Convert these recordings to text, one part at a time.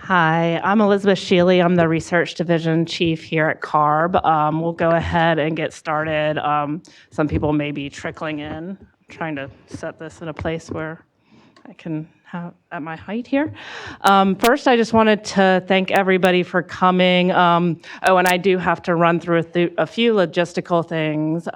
Hi, I'm Elizabeth Shealy. I'm the Research Division Chief here at CARB. We'll go ahead and get started. Some people may be trickling in. I'm trying to set this in a place where I can have at my height here. First, I just wanted to thank everybody for coming. And I do have to run through a few logistical things.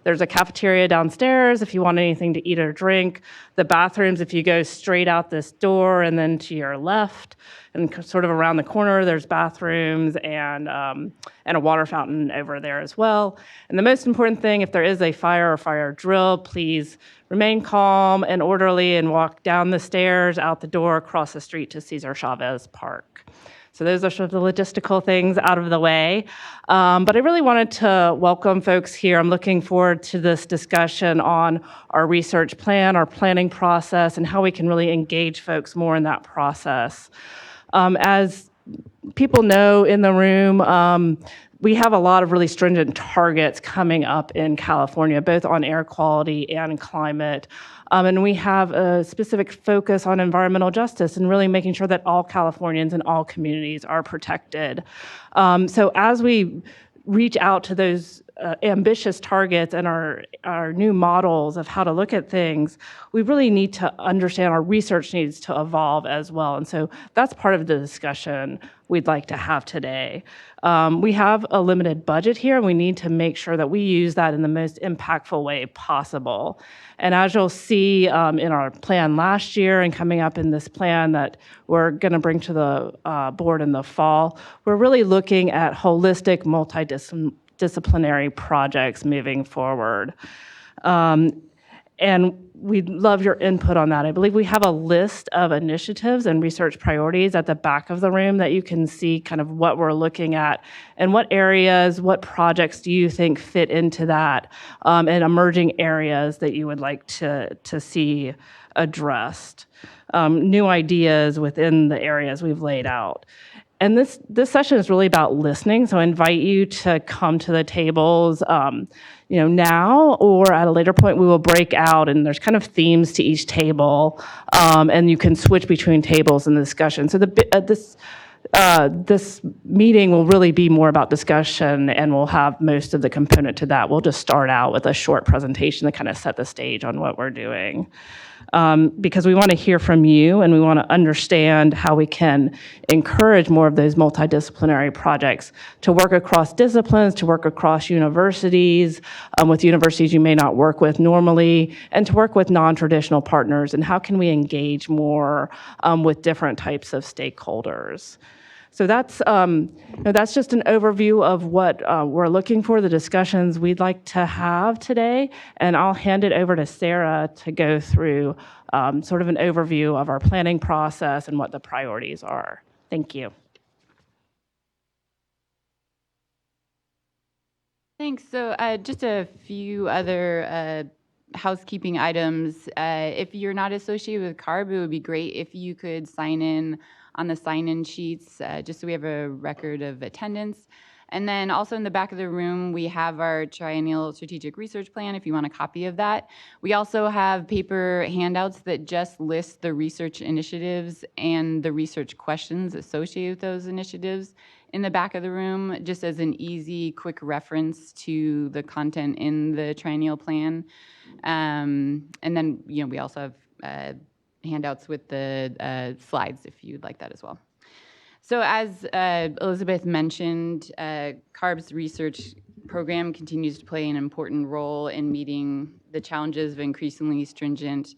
There's a cafeteria downstairs if you want anything to eat or drink. The bathrooms, if you go straight out this door and then to your left, and sort of around the corner, there's bathrooms and a water fountain over there as well. And the most important thing, if there is a fire or fire drill, please remain calm and orderly and walk down the stairs, out the door, across the street to Cesar Chavez Park. So those are sort of the logistical things out of the way. But I really wanted to welcome folks here. I'm looking forward to this discussion on our research plan, our planning process, and how we can really engage folks more in that process. As people know in the room, we have a lot of really stringent targets coming up in California, both on air quality and climate. And we have a specific focus on environmental justice and really making sure that all Californians and all communities are protected. So as we reach out to those ambitious targets and our new models of how to look at things, we really need to understand our research needs to evolve as well. And so that's part of the discussion we'd like to have today. We have a limited budget here, and we need to make sure that we use that in the most impactful way possible. And as you'll see in our plan last year and coming up in this plan that we're going to bring to the board in the fall, we're really looking at holistic, multidisciplinary projects moving forward. And we'd love your input on that. I believe we have a list of initiatives and research priorities at the back of the room that you can see kind of what we're looking at and what areas, what projects do you think fit into that, and emerging areas that you would like to see addressed. New ideas within the areas we've laid out. And this session is really about listening, so I invite you to come to the tables now or at a later point. We will break out, and there's kind of themes to each table, and you can switch between tables in the discussion. So this meeting will really be more about discussion, and we'll have most of the component to that. We'll just start out with a short presentation to kind of set the stage on what we're doing. Because we want to hear from you and we want to understand how we can encourage more of those multidisciplinary projects to work across disciplines, to work across universities, with universities you may not work with normally, and to work with non-traditional partners, and how can we engage more with different types of stakeholders. So that's just an overview of what we're looking for, the discussions we'd like to have today. And I'll hand it over to Sarah to go through sort of an overview of our planning process and what the priorities are. Thank you. Thanks. So just a few other housekeeping items. If you're not associated with CARB, it would be great if you could sign in on the sign-in sheets, just so we have a record of attendance. And then also in the back of the room, we have our Triennial Strategic Research Plan, if you want a copy of that. We also have paper handouts that just list the research initiatives and the research questions associated with those initiatives in the back of the room, just as an easy, quick reference to the content in the Triennial Plan. And then, we also have handouts with the slides if you'd like that as well. So as Elizabeth mentioned, CARB's research program continues to play an important role in meeting the challenges of increasingly stringent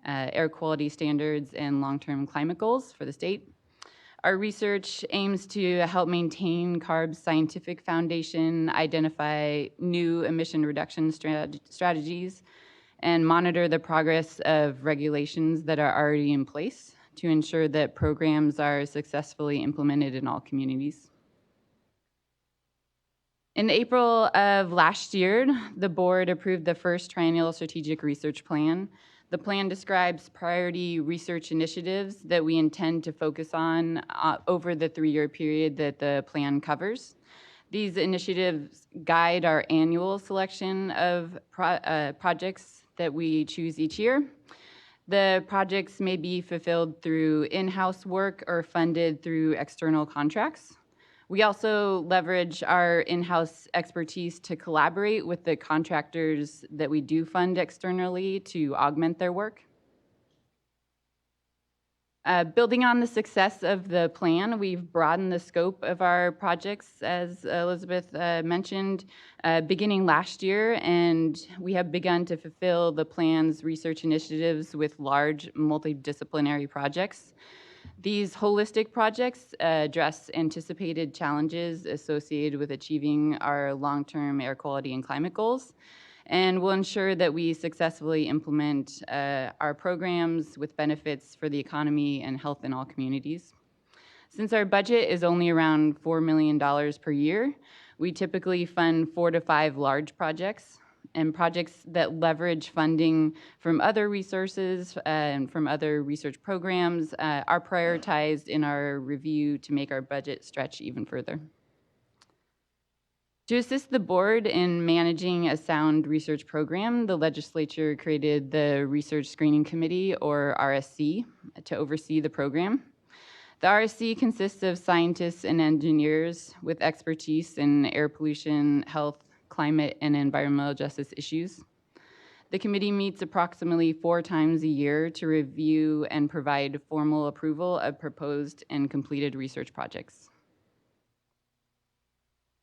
air quality standards and long-term climate goals for the state. Our research aims to help maintain CARB's scientific foundation, identify new emission reduction strategies, and monitor the progress of regulations that are already in place to ensure that programs are successfully implemented in all communities. In April of last year, the board approved the first Triennial Strategic Research Plan. The plan describes priority research initiatives that we intend to focus on over the 3-year period that the plan covers. These initiatives guide our annual selection of projects that we choose each year. The projects may be fulfilled through in-house work or funded through external contracts. We also leverage our in-house expertise to collaborate with the contractors that we do fund externally to augment their work. Building on the success of the plan, we've broadened the scope of our projects, as Elizabeth mentioned, beginning last year, and we have begun to fulfill the plan's research initiatives with large multidisciplinary projects. These holistic projects address anticipated challenges associated with achieving our long-term air quality and climate goals, and will ensure that we successfully implement our programs with benefits for the economy and health in all communities. Since our budget is only around $4 million per year, we typically fund 4 to 5 large projects, and projects that leverage funding from other resources and from other research programs are prioritized in our review to make our budget stretch even further. To assist the board in managing a sound research program, the legislature created the Research Screening Committee, or RSC, to oversee the program. The RSC consists of scientists and engineers with expertise in air pollution, health, climate, and environmental justice issues. The committee meets approximately 4 times a year to review and provide formal approval of proposed and completed research projects.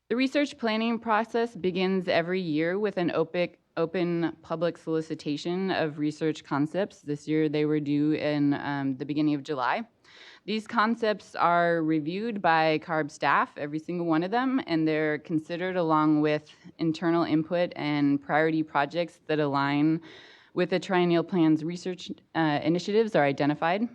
The research planning process begins every year with an open public solicitation of research concepts. This year they were due in the beginning of July. These concepts are reviewed by CARB staff, every single one of them, and they're considered along with internal input and priority projects that align with the Triennial Plan's research initiatives are identified.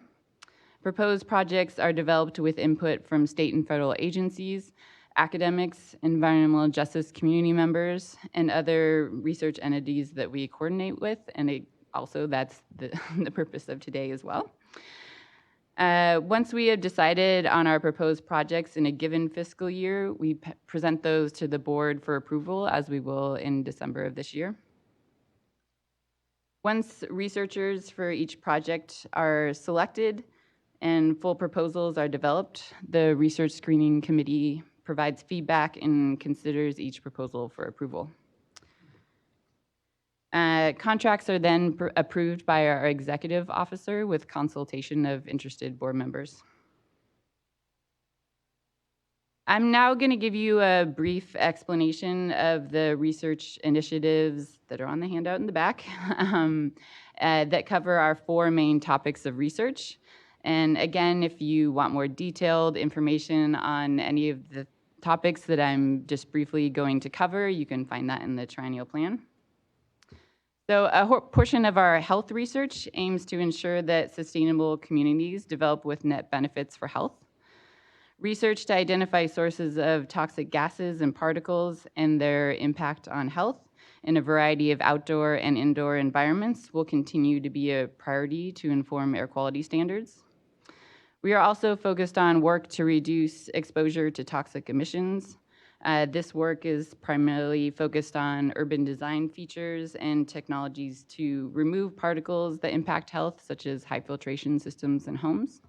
Proposed projects are developed with input from state and federal agencies, academics, environmental justice community members, and other research entities that we coordinate with, and also that's the purpose of today as well. Once we have decided on our proposed projects in a given fiscal year, we present those to the board for approval, as we will in December of this year. Once researchers for each project are selected and full proposals are developed, the Research Screening Committee provides feedback and considers each proposal for approval. Contracts are then approved by our executive officer with consultation of interested board members. I'm now going to give you a brief explanation of the research initiatives that are on the handout in the back that cover our 4 main topics of research. And again, if you want more detailed information on any of the topics that I'm just briefly going to cover, you can find that in the Triennial Plan. So a portion of our health research aims to ensure that sustainable communities develop with net benefits for health. Research to identify sources of toxic gases and particles and their impact on health in a variety of outdoor and indoor environments will continue to be a priority to inform air quality standards. We are also focused on work to reduce exposure to toxic emissions. This work is primarily focused on urban design features and technologies to remove particles that impact health, such as high filtration systems in homes.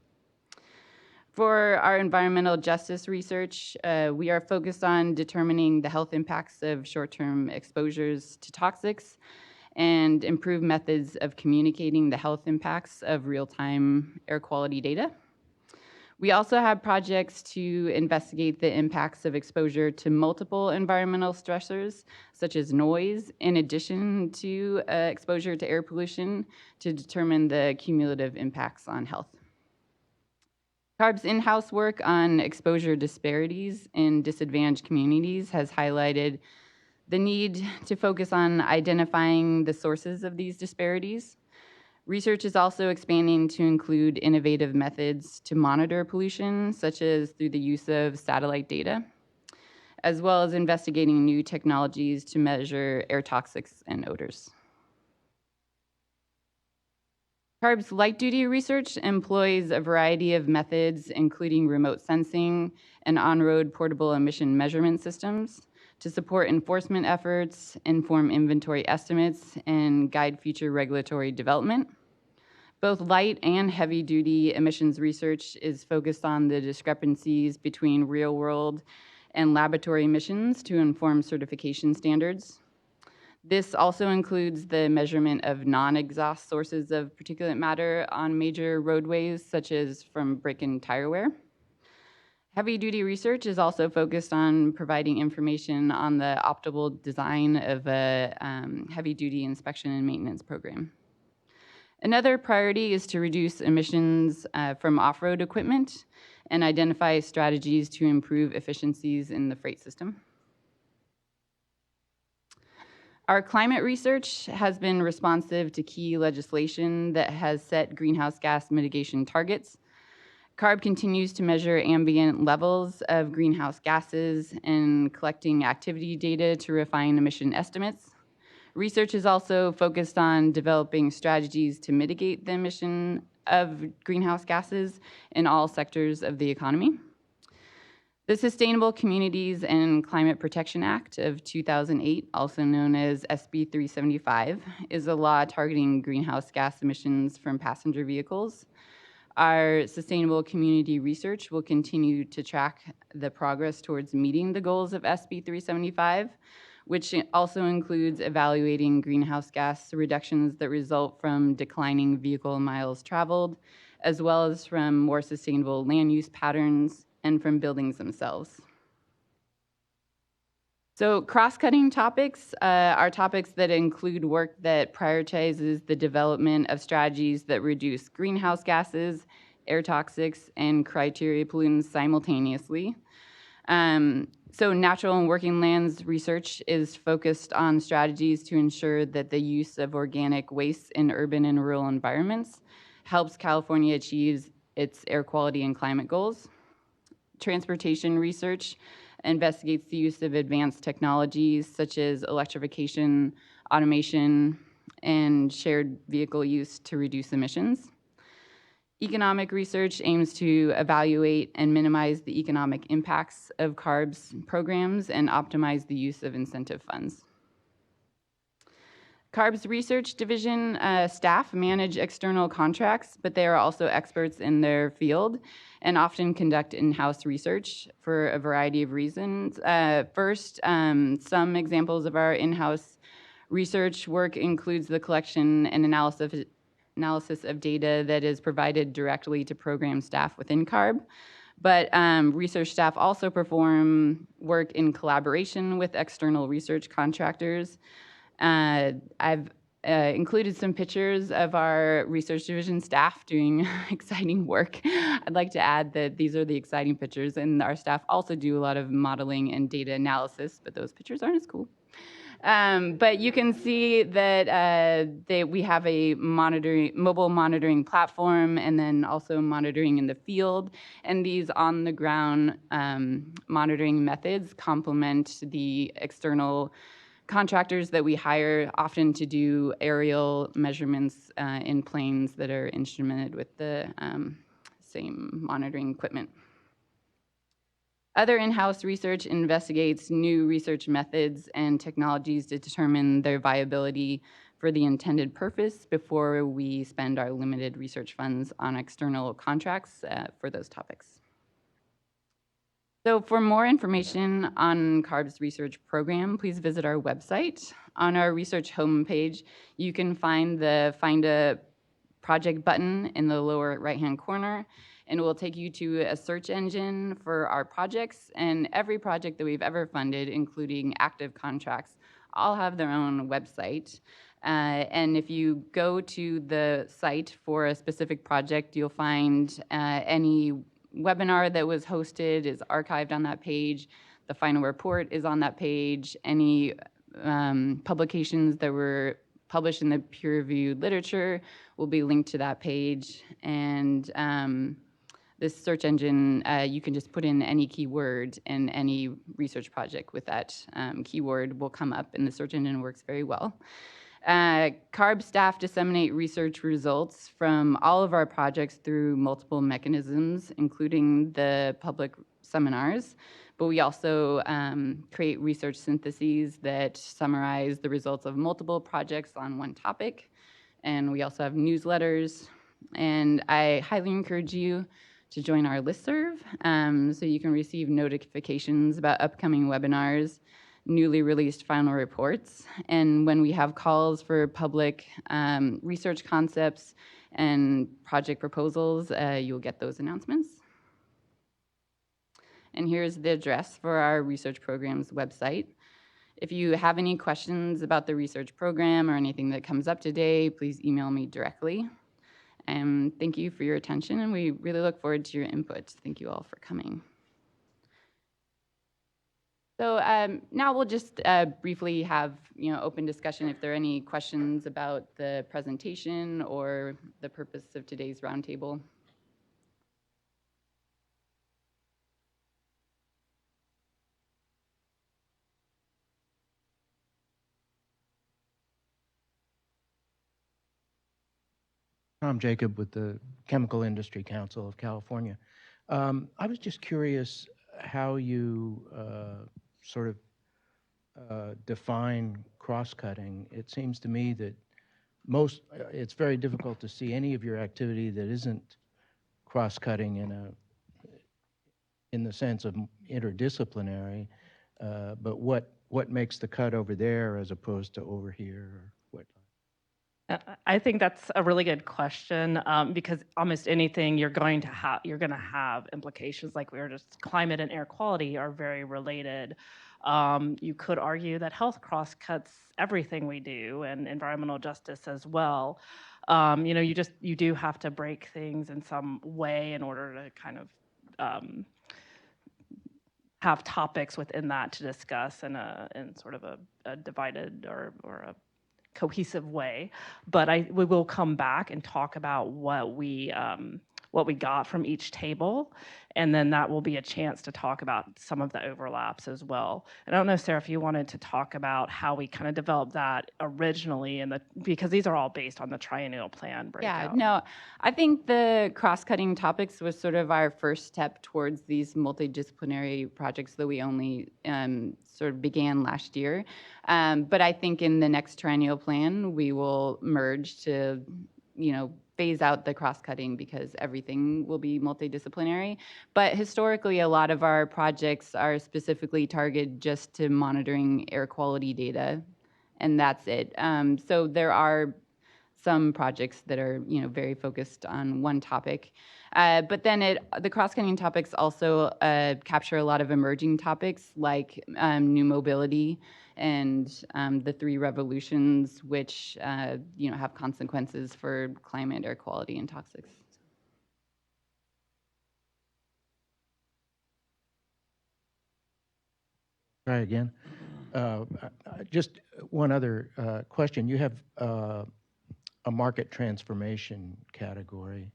For our environmental justice research, we are focused on determining the health impacts of short-term exposures to toxics and improved methods of communicating the health impacts of real-time air quality data. We also have projects to investigate the impacts of exposure to multiple environmental stressors, such as noise, in addition to exposure to air pollution, to determine the cumulative impacts on health. CARB's in-house work on exposure disparities in disadvantaged communities has highlighted the need to focus on identifying the sources of these disparities. Research is also expanding to include innovative methods to monitor pollution, such as through the use of satellite data, as well as investigating new technologies to measure air toxics and odors. CARB's light-duty research employs a variety of methods, including remote sensing and on-road portable emission measurement systems, to support enforcement efforts, inform inventory estimates, and guide future regulatory development. Both light and heavy-duty emissions research is focused on the discrepancies between real-world and laboratory emissions to inform certification standards. This also includes the measurement of non-exhaust sources of particulate matter on major roadways, such as from brake and tire wear. Heavy-duty research is also focused on providing information on the optimal design of a heavy-duty inspection and maintenance program. Another priority is to reduce emissions from off-road equipment and identify strategies to improve efficiencies in the freight system. Our climate research has been responsive to key legislation that has set greenhouse gas mitigation targets. CARB continues to measure ambient levels of greenhouse gases and collecting activity data to refine emission estimates. Research is also focused on developing strategies to mitigate the emission of greenhouse gases in all sectors of the economy. The Sustainable Communities and Climate Protection Act of 2008, also known as SB 375, is a law targeting greenhouse gas emissions from passenger vehicles. Our sustainable community research will continue to track the progress towards meeting the goals of SB 375, which also includes evaluating greenhouse gas reductions that result from declining vehicle miles traveled, as well as from more sustainable land use patterns and from buildings themselves. So cross-cutting topics are topics that include work that prioritizes the development of strategies that reduce greenhouse gases, air toxics, and criteria pollutants simultaneously. So natural and working lands research is focused on strategies to ensure that the use of organic waste in urban and rural environments helps California achieve its air quality and climate goals. Transportation research investigates the use of advanced technologies such as electrification, automation, and shared vehicle use to reduce emissions. Economic research aims to evaluate and minimize the economic impacts of CARB's programs and optimize the use of incentive funds. CARB's research division staff manage external contracts, but they are also experts in their field and often conduct in-house research for a variety of reasons. First, some examples of our in-house research work includes the collection and analysis of data that is provided directly to program staff within CARB. But research staff also perform work in collaboration with external research contractors. I've included some pictures of our research division staff doing exciting work. I'd like to add that these are the exciting pictures, and our staff also do a lot of modeling and data analysis, but those pictures aren't as cool. But you can see that we have a mobile monitoring platform and then also monitoring in the field. And these on-the-ground monitoring methods complement the external contractors that we hire, often to do aerial measurements in planes that are instrumented with the same monitoring equipment. Other in-house research investigates new research methods and technologies to determine their viability for the intended purpose before we spend our limited research funds on external contracts for those topics. So for more information on CARB's research program, please visit our website. On our research homepage, you can find the Find a Project button in the lower right-hand corner, and it will take you to a search engine for our projects. And every project that we've ever funded, including active contracts, all have their own website. And if you go to the site for a specific project, you'll find any webinar that was hosted is archived on that page. The final report is on that page. Any publications that were published in the peer-reviewed literature will be linked to that page. And this search engine, you can just put in any keyword, and any research project with that keyword will come up, and the search engine works very well. CARB staff disseminate research results from all of our projects through multiple mechanisms, including the public seminars, but we also create research syntheses that summarize the results of multiple projects on one topic, and we also have newsletters. And I highly encourage you to join our listserv so you can receive notifications about upcoming webinars, newly released final reports, and when we have calls for public research concepts and project proposals, you'll get those announcements. And here's the address for our research program's website. If you have any questions about the research program or anything that comes up today, please email me directly. And thank you for your attention, and we really look forward to your input. Thank you all for coming. So now we'll just briefly have open discussion if there are any questions about the presentation or the purpose of today's roundtable. Tom Jacob with the Chemical Industry Council of California. I was just curious how you sort of define cross-cutting. It seems to me that it's very difficult to see any of your activity that isn't cross-cutting in the sense of interdisciplinary, but what makes the cut over there as opposed to over here, or what? I think that's a really good question because almost anything you're going to have implications. Like we were just, climate and air quality are very related. You could argue that health cross-cuts everything we do, and environmental justice as well. You do have to break things in some way in order to kind of have topics within that to discuss in sort of a divided or a cohesive way. But we will come back and talk about what we got from each table, and then that will be a chance to talk about some of the overlaps as well. And I don't know, Sarah, if you wanted to talk about how we kind of developed that originally, because these are all based on the Triennial plan breakout. Yeah, no, I think the cross-cutting topics was sort of our first step towards these multidisciplinary projects that we only sort of began last year. But I think in the next Triennial plan, we will merge to, phase out the cross-cutting because everything will be multidisciplinary. But historically, a lot of our projects are specifically targeted just to monitoring air quality data, and that's it. So there are some projects that are, very focused on one topic. But then the cross-cutting topics also capture a lot of emerging topics like new mobility and the three revolutions, which have consequences for climate, air quality, and toxics. Try again. Just one other question. You have a market transformation category.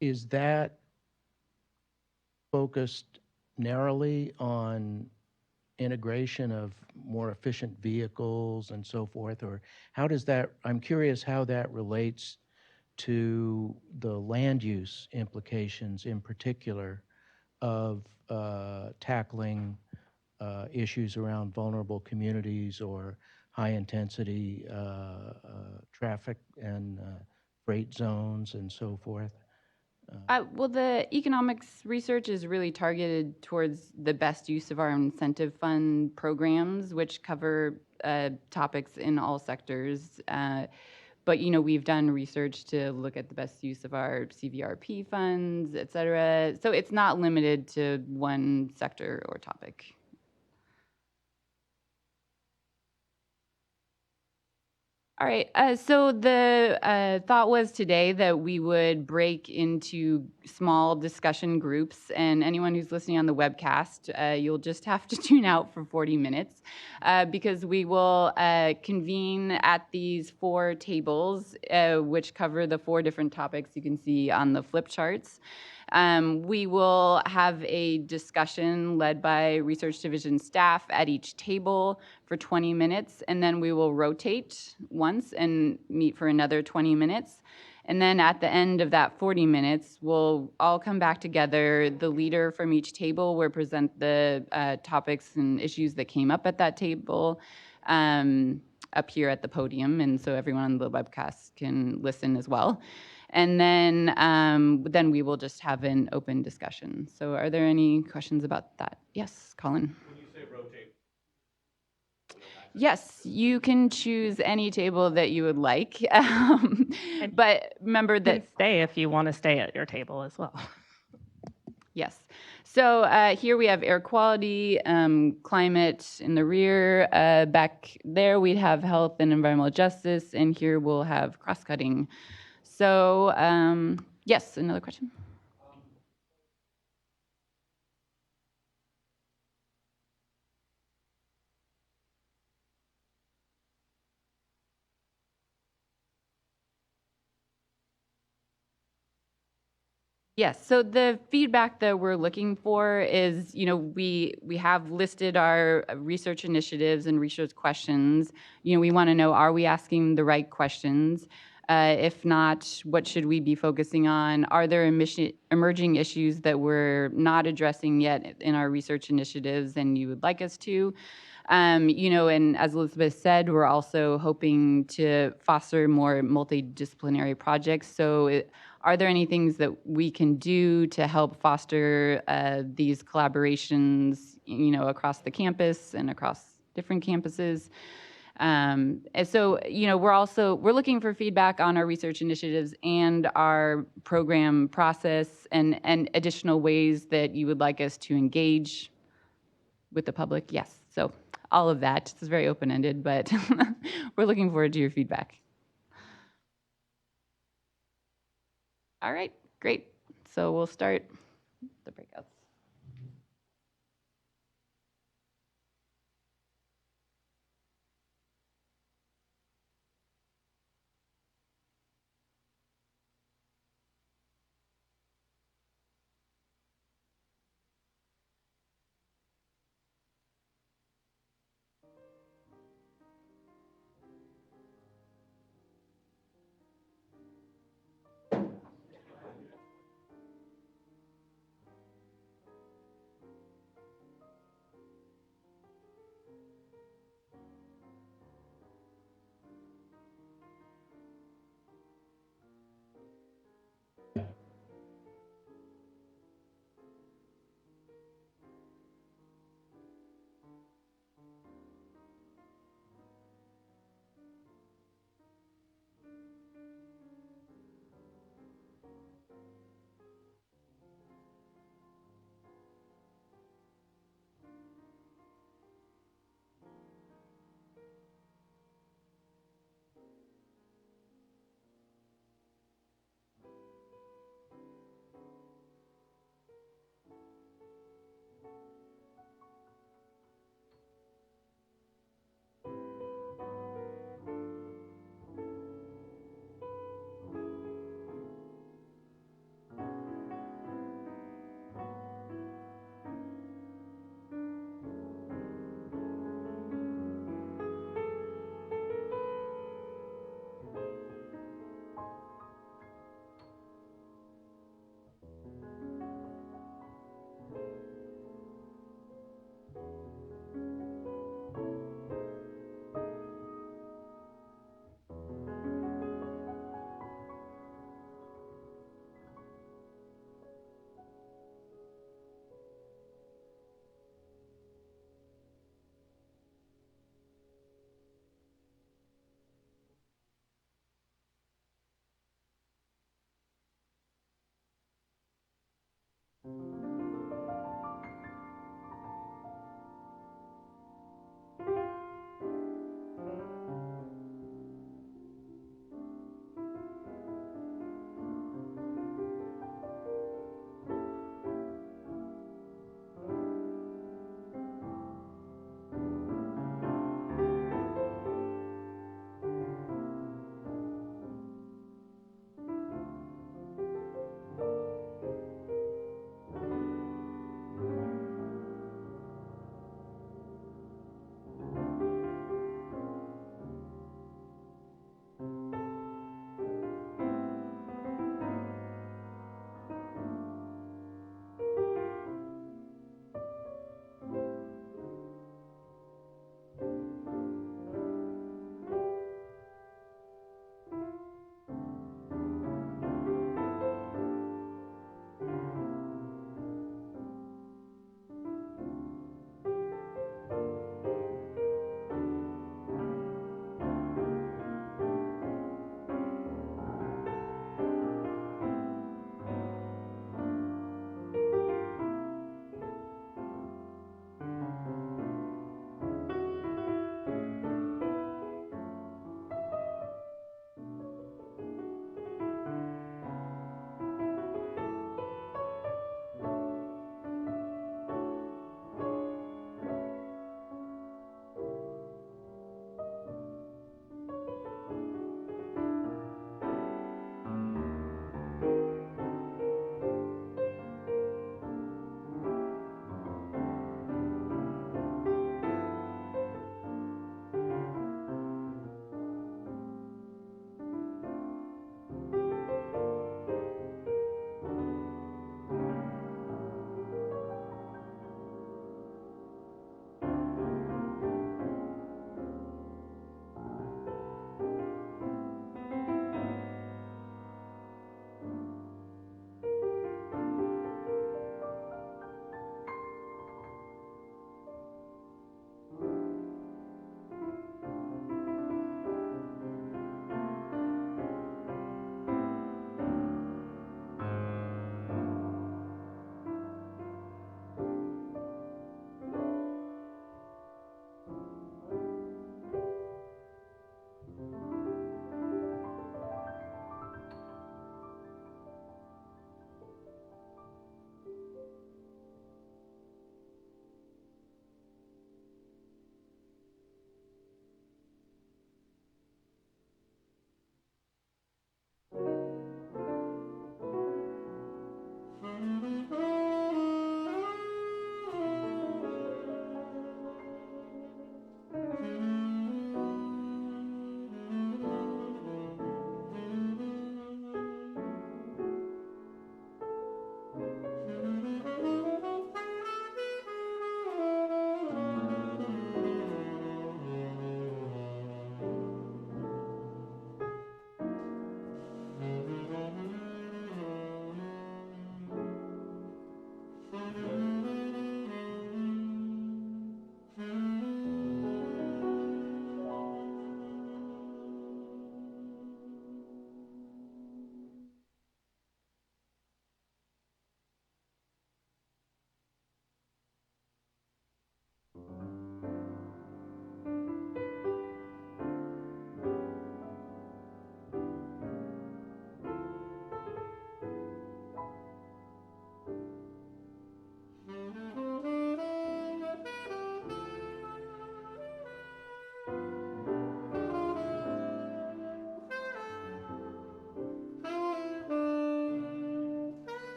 Is that focused narrowly on integration of more efficient vehicles and so forth, or how does that, I'm curious how that relates to the land use implications in particular of tackling issues around vulnerable communities or high-intensity traffic and freight zones and so forth? Well, the economics research is really targeted towards the best use of our incentive fund programs, which cover topics in all sectors. But, we've done research to look at the best use of our CVRP funds, et cetera. So it's not limited to one sector or topic. All right, so the thought was today that we would break into small discussion groups, and anyone who's listening on the webcast, you'll just have to tune out for 40 minutes because we will convene at these 4 tables, which cover the 4 different topics you can see on the flip charts. We will have a discussion led by Research Division staff at each table for 20 minutes, and then we will rotate once and meet for another 20 minutes. And then at the end of that 40 minutes, we'll all come back together. The leader from each table will present the topics and issues that came up at that table. up here at the podium, and so everyone on the webcast can listen as well. And then we will just have an open discussion. So are there any questions about that? Yes, Colin? When you say rotate, Yes, you can choose any table that you would like. But remember You that, can stay if you want to stay at your table as well. yes. So here we have air quality, climate in the rear. Back there we have health and environmental justice, and here we'll have cross-cutting. So yes, another question? Yes, so the feedback that we're looking for is, we have listed our research initiatives and research questions. We want to know, are we asking the right questions? If not, what should we be focusing on? Are there emerging issues that we're not addressing yet in our research initiatives and you would like us to? And as Elizabeth said, we're also hoping to foster more multidisciplinary projects. So are there any things that we can do to help foster these collaborations, across the campus and across different campuses? And so, we're looking for feedback on our research initiatives and our program process and additional ways that you would like us to engage with the public. Yes, so all of that. It's very open-ended, but we're looking forward to your feedback. All right, great. So we'll start the breakouts.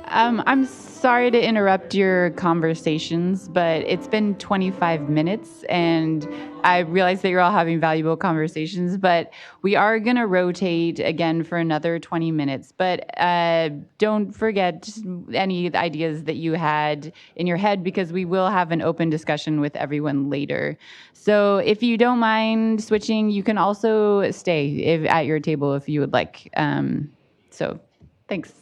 I'm sorry to interrupt your conversations, but it's been 25 minutes, and I realize that you're all having valuable conversations, but we are going to rotate again for another 20 minutes. But don't forget any ideas that you had in your head, because we will have an open discussion with everyone later. So if you don't mind switching, you can also stay at your table if you would like. So thanks.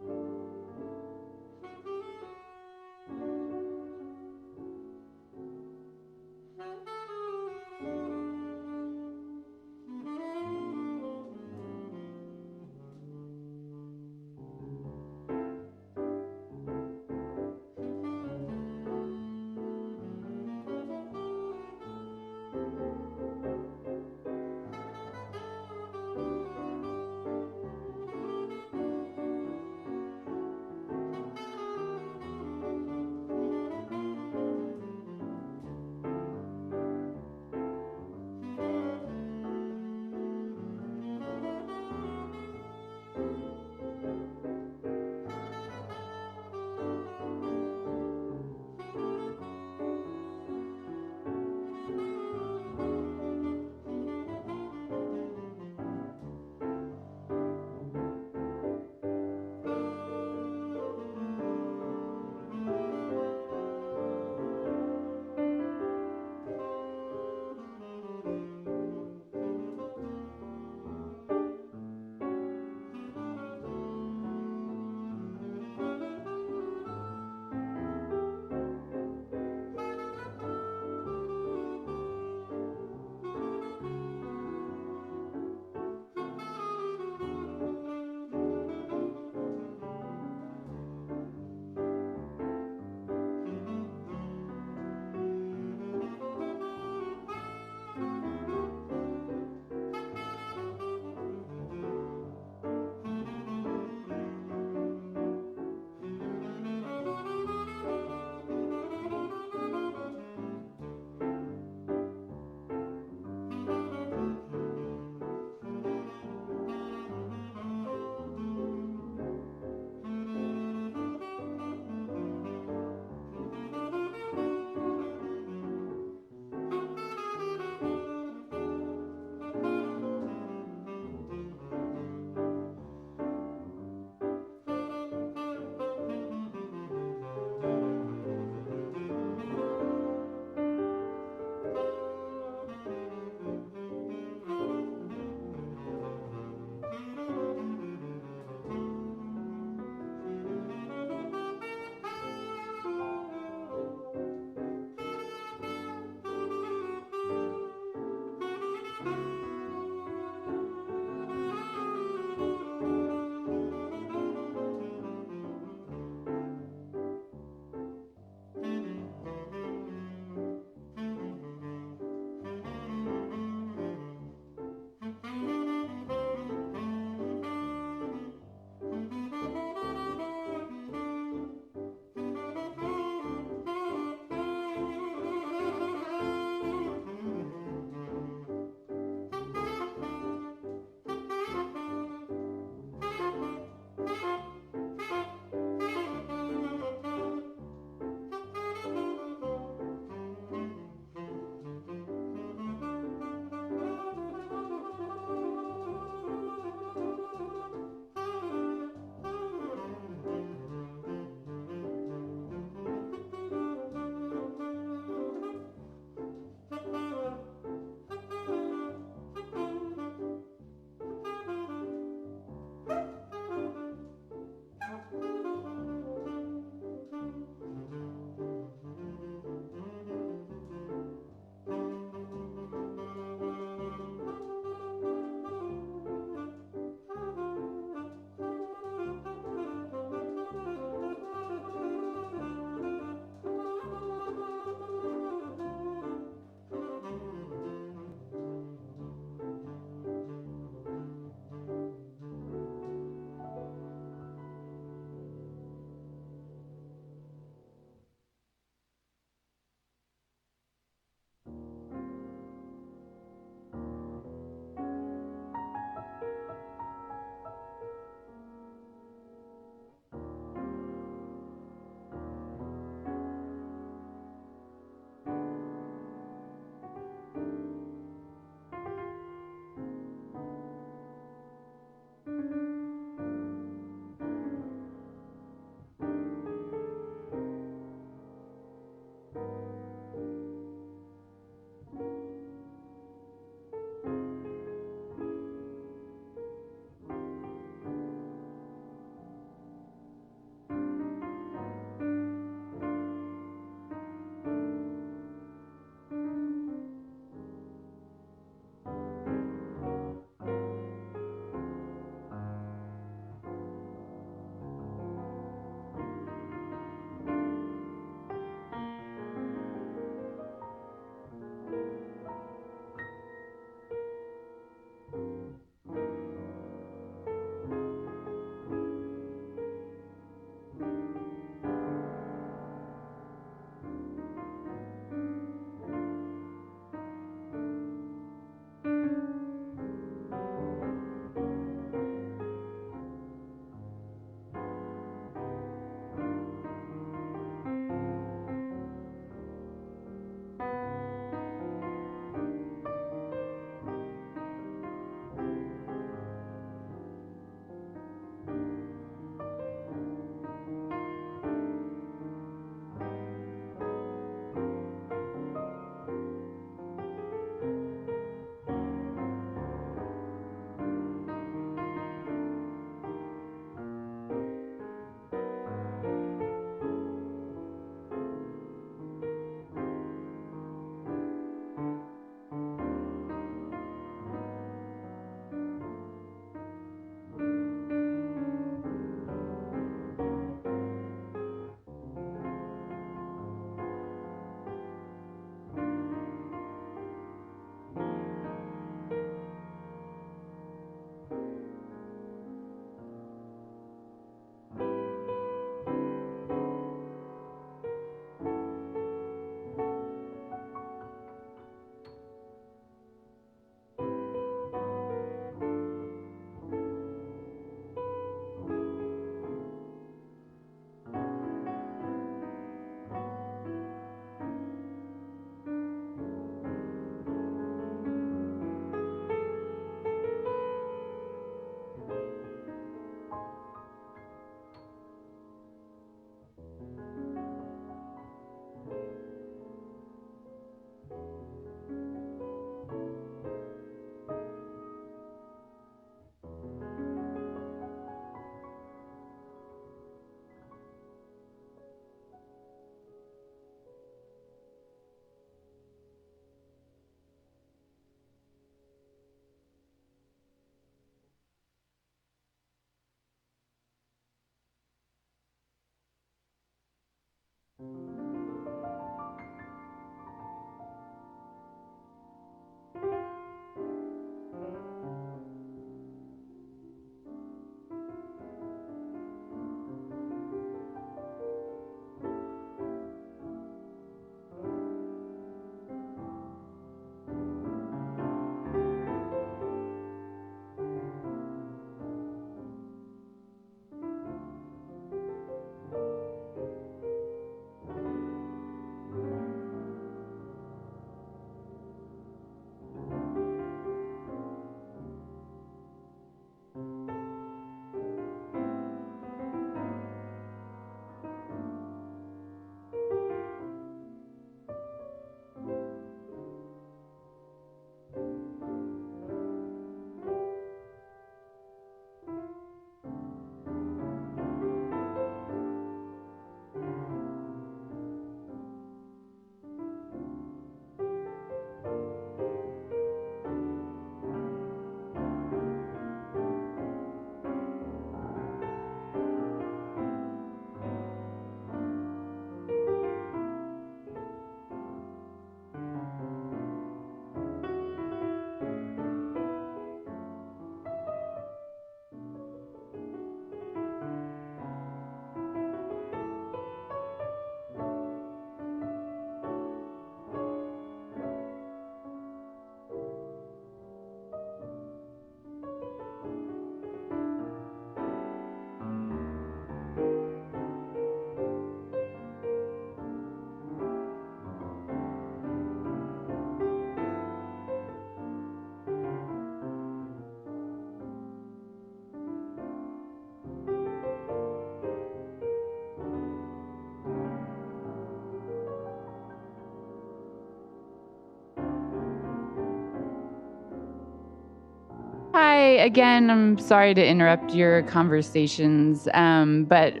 Hi, again, I'm sorry to interrupt your conversations, but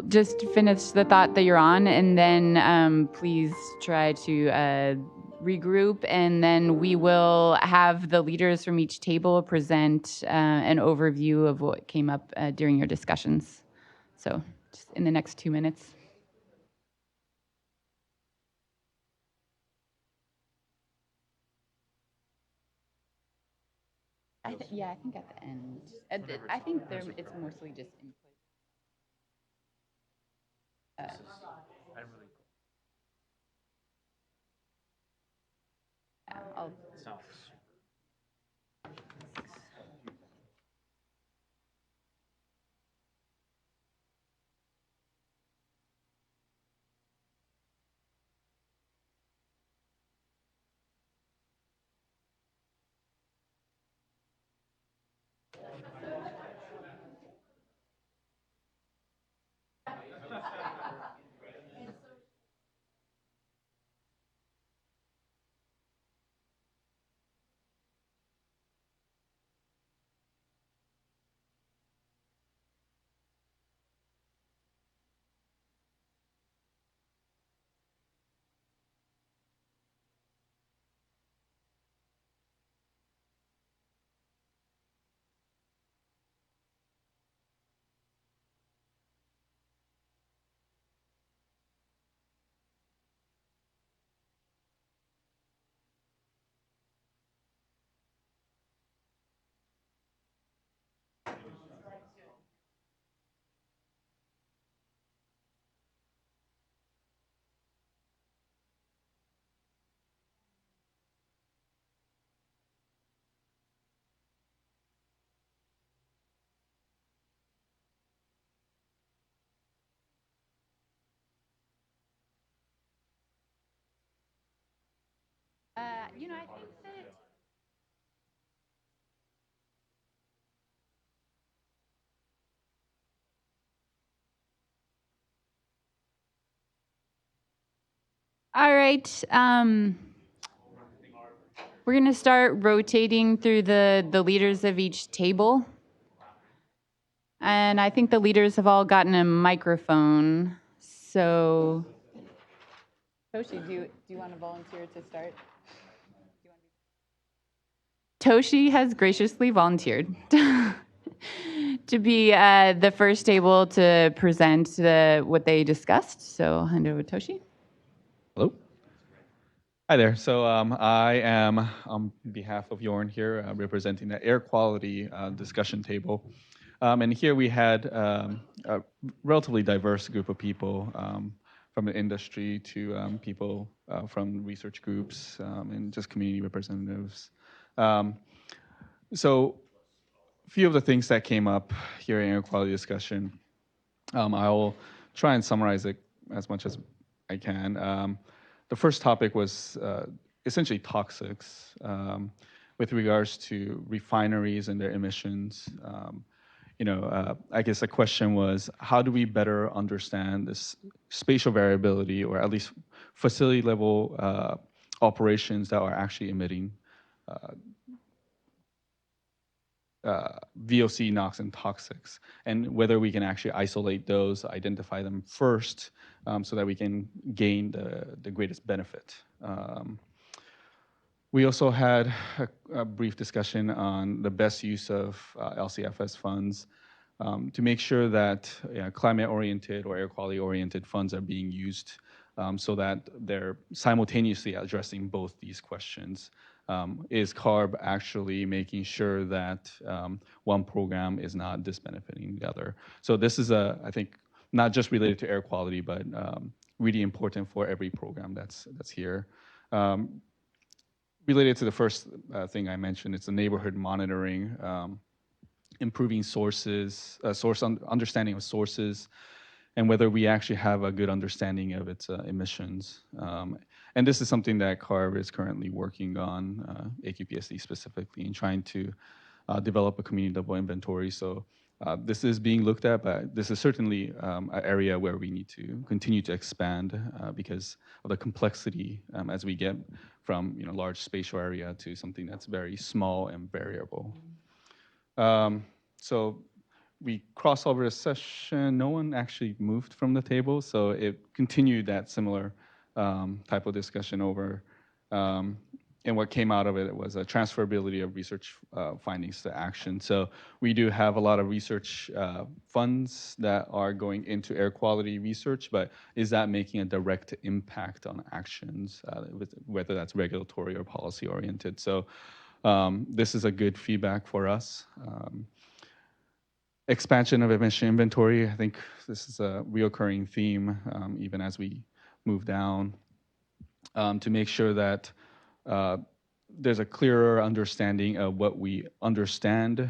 just finish the thought that you're on, and then please try to regroup, and then we will have the leaders from each table present an overview of what came up during your discussions. So, just in the next 2 minutes. Yeah, I think at the end. I think it's mostly just input. I'll I think that. All right. We're going to start rotating through the leaders of each table. And I think the leaders have all gotten a microphone. So, Toshi, do you want to volunteer to start? Toshi has graciously volunteered. to be the first table to present what they discussed. So I'll hand it over to Toshi. Hello. Hi there. So I am on behalf of Jorn here, representing the air quality discussion table. And here we had a relatively diverse group of people from the industry to people from research groups and just community representatives. So a few of the things that came up here in air quality discussion, I will try and summarize it as much as I can. The first topic was essentially toxics with regards to refineries and their emissions. I guess the question was, how do we better understand this spatial variability, or at least facility level operations that are actually emitting VOC, NOx, and toxics, and whether we can actually isolate those, identify them first, so that we can gain the greatest benefit. We also had a brief discussion on the best use of LCFS funds to make sure that climate-oriented or air quality-oriented funds are being used so that they're simultaneously addressing both these questions. Is CARB actually making sure that one program is not disbenefiting the other? So this is, I think, not just related to air quality, but really important for every program that's here. Related to the first thing I mentioned, it's the neighborhood monitoring, improving sources, understanding of sources, and whether we actually have a good understanding of its emissions. And this is something that CARB is currently working on, AQPSD specifically, in trying to develop a community-level inventory. So this is being looked at, but this is certainly an area where we need to continue to expand because of the complexity as we get from large spatial area to something that's very small and variable. So we crossed over a session. No one actually moved from the table, so it continued that similar type of discussion over. And what came out of it was a transferability of research findings to action. So we do have a lot of research funds that are going into air quality research, but is that making a direct impact on actions, whether that's regulatory or policy oriented? So this is a good feedback for us. Expansion of emission inventory, I think this is a reoccurring theme, even as we move down, to make sure that there's a clearer understanding of what we understand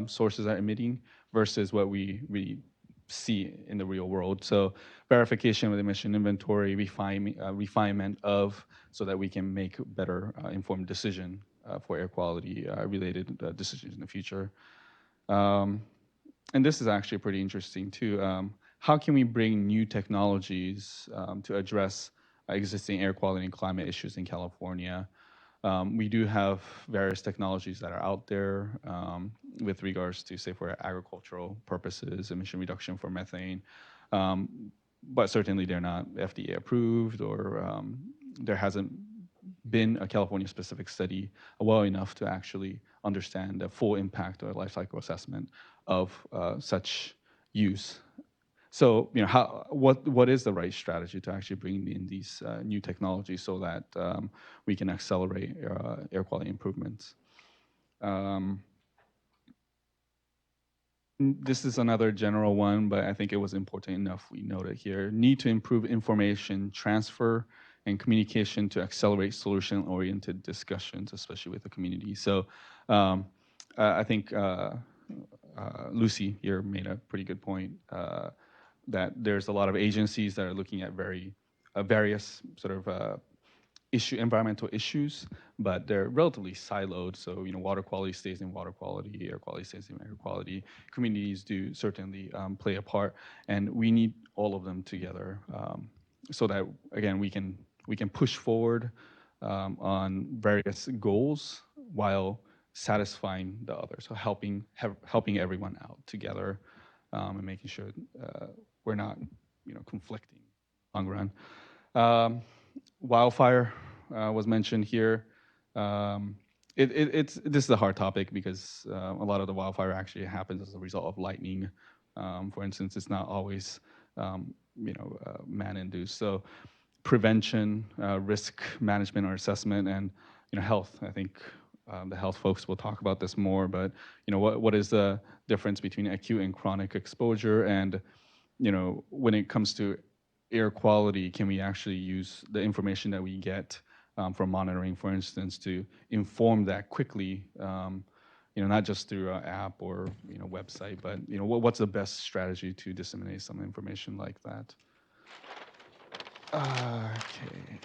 sources are emitting versus what we really see in the real world. So verification with emission inventory, refinement of, so that we can make better informed decision for air quality related decisions in the future. And this is actually pretty interesting too. How can we bring new technologies to address existing air quality and climate issues in California? We do have various technologies that are out there with regards to, say, for agricultural purposes, emission reduction for methane, but certainly they're not FDA approved, or there hasn't been a California-specific study well enough to actually understand the full impact or life cycle assessment of such use. So, what is the right strategy to actually bring in these new technologies so that we can accelerate air quality improvements? This is another general one, but I think it was important enough we note it here. Need to improve information transfer and communication to accelerate solution-oriented discussions, especially with the community. So I think Lucy here made a pretty good point that there's a lot of agencies that are looking at various sort of environmental issues, but they're relatively siloed. So, water quality stays in water quality, air quality stays in air quality. Communities do certainly play a part, and we need all of them together so that, again, we can push forward on various goals while satisfying the others. So helping everyone out together and making sure we're not, conflicting in the long run. Wildfire was mentioned here. This is a hard topic because a lot of the wildfire actually happens as a result of lightning. For instance, it's not always man-induced. So prevention, risk management or assessment, and health. I think the health folks will talk about this more. But what is the difference between acute and chronic exposure? And when it comes to air quality, can we actually use the information that we get from monitoring, for instance, to inform that quickly, not just through an app or website, but what's the best strategy to disseminate some information like that? Okay.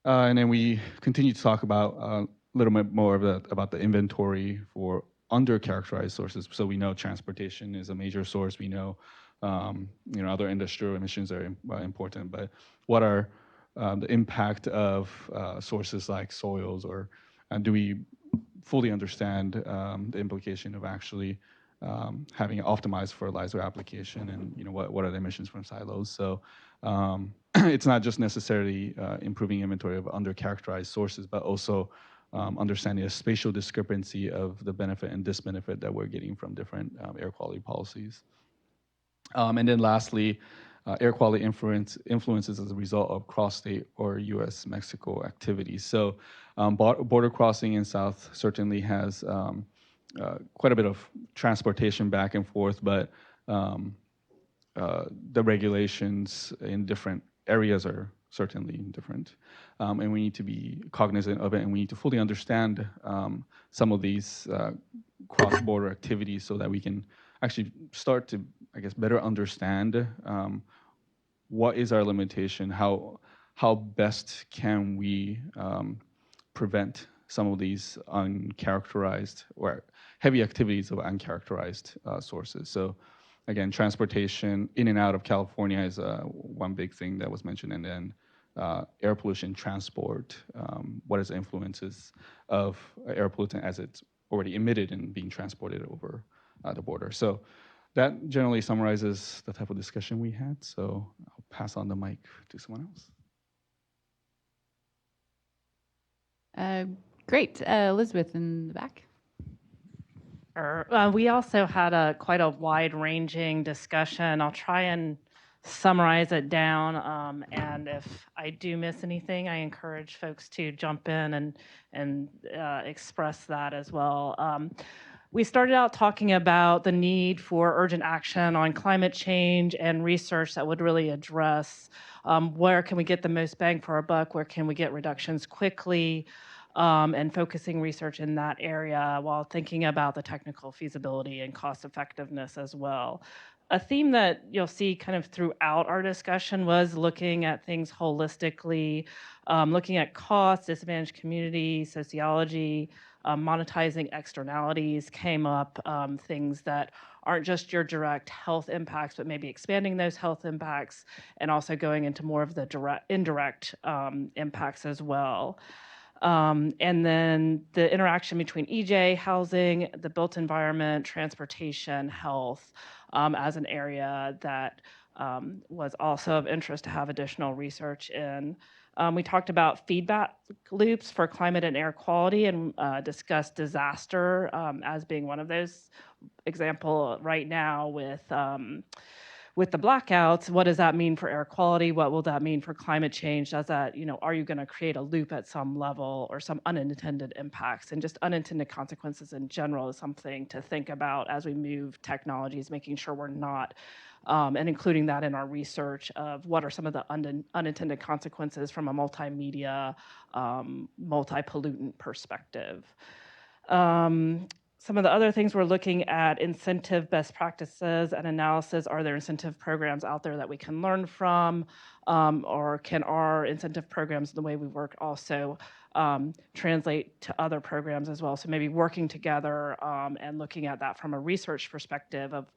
And then we continue to talk about a little bit more about the inventory for under-characterized sources. So we know transportation is a major source. We know other industrial emissions are important, but what are the impact of sources like soils, or do we fully understand the implication of actually having an optimized fertilizer application, and what are the emissions from silos? So it's not just necessarily improving inventory of under-characterized sources, but also understanding the spatial discrepancy of the benefit and disbenefit that we're getting from different air quality policies. And then lastly, air quality influences as a result of cross-state or U.S.-Mexico activities. So border crossing in South certainly has quite a bit of transportation back and forth, but the regulations in different areas are certainly different. And we need to be cognizant of it, and we need to fully understand some of these cross-border activities so that we can actually start to, I guess, better understand what is our limitation, how best can we prevent some of these uncharacterized or heavy activities of uncharacterized sources. So again, transportation in and out of California is one big thing that was mentioned, and then air pollution transport, what is the influences of air pollutant as it's already emitted and being transported over the border. So that generally summarizes the type of discussion we had. So I'll pass on the mic to someone else. Great. Elizabeth in the back. We also had quite a wide-ranging discussion. I'll try and summarize it down, and if I do miss anything, I encourage folks to jump in and express that as well. We started out talking about the need for urgent action on climate change and research that would really address where can we get the most bang for our buck, where can we get reductions quickly, and focusing research in that area while thinking about the technical feasibility and cost effectiveness as well. A theme that you'll see kind of throughout our discussion was looking at things holistically, looking at costs, disadvantaged community, sociology, monetizing externalities came up, things that aren't just your direct health impacts, but maybe expanding those health impacts and also going into more of the indirect impacts as well. And then the interaction between EJ, housing, the built environment, transportation, health, as an area that was also of interest to have additional research in. We talked about feedback loops for climate and air quality, and discussed disaster as being one of those. Example right now with the blackouts, what does that mean for air quality? What will that mean for climate change? Does that, are you going to create a loop at some level, or some unintended impacts? And just unintended consequences in general is something to think about as we move technologies, making sure we're not, and including that in our research of what are some of the unintended consequences from a multimedia, multi-pollutant perspective. Some of the other things we're looking at, incentive best practices and analysis. Are there incentive programs out there that we can learn from? Or can our incentive programs, the way we work, also translate to other programs as well? So maybe working together and looking at that from a research perspective of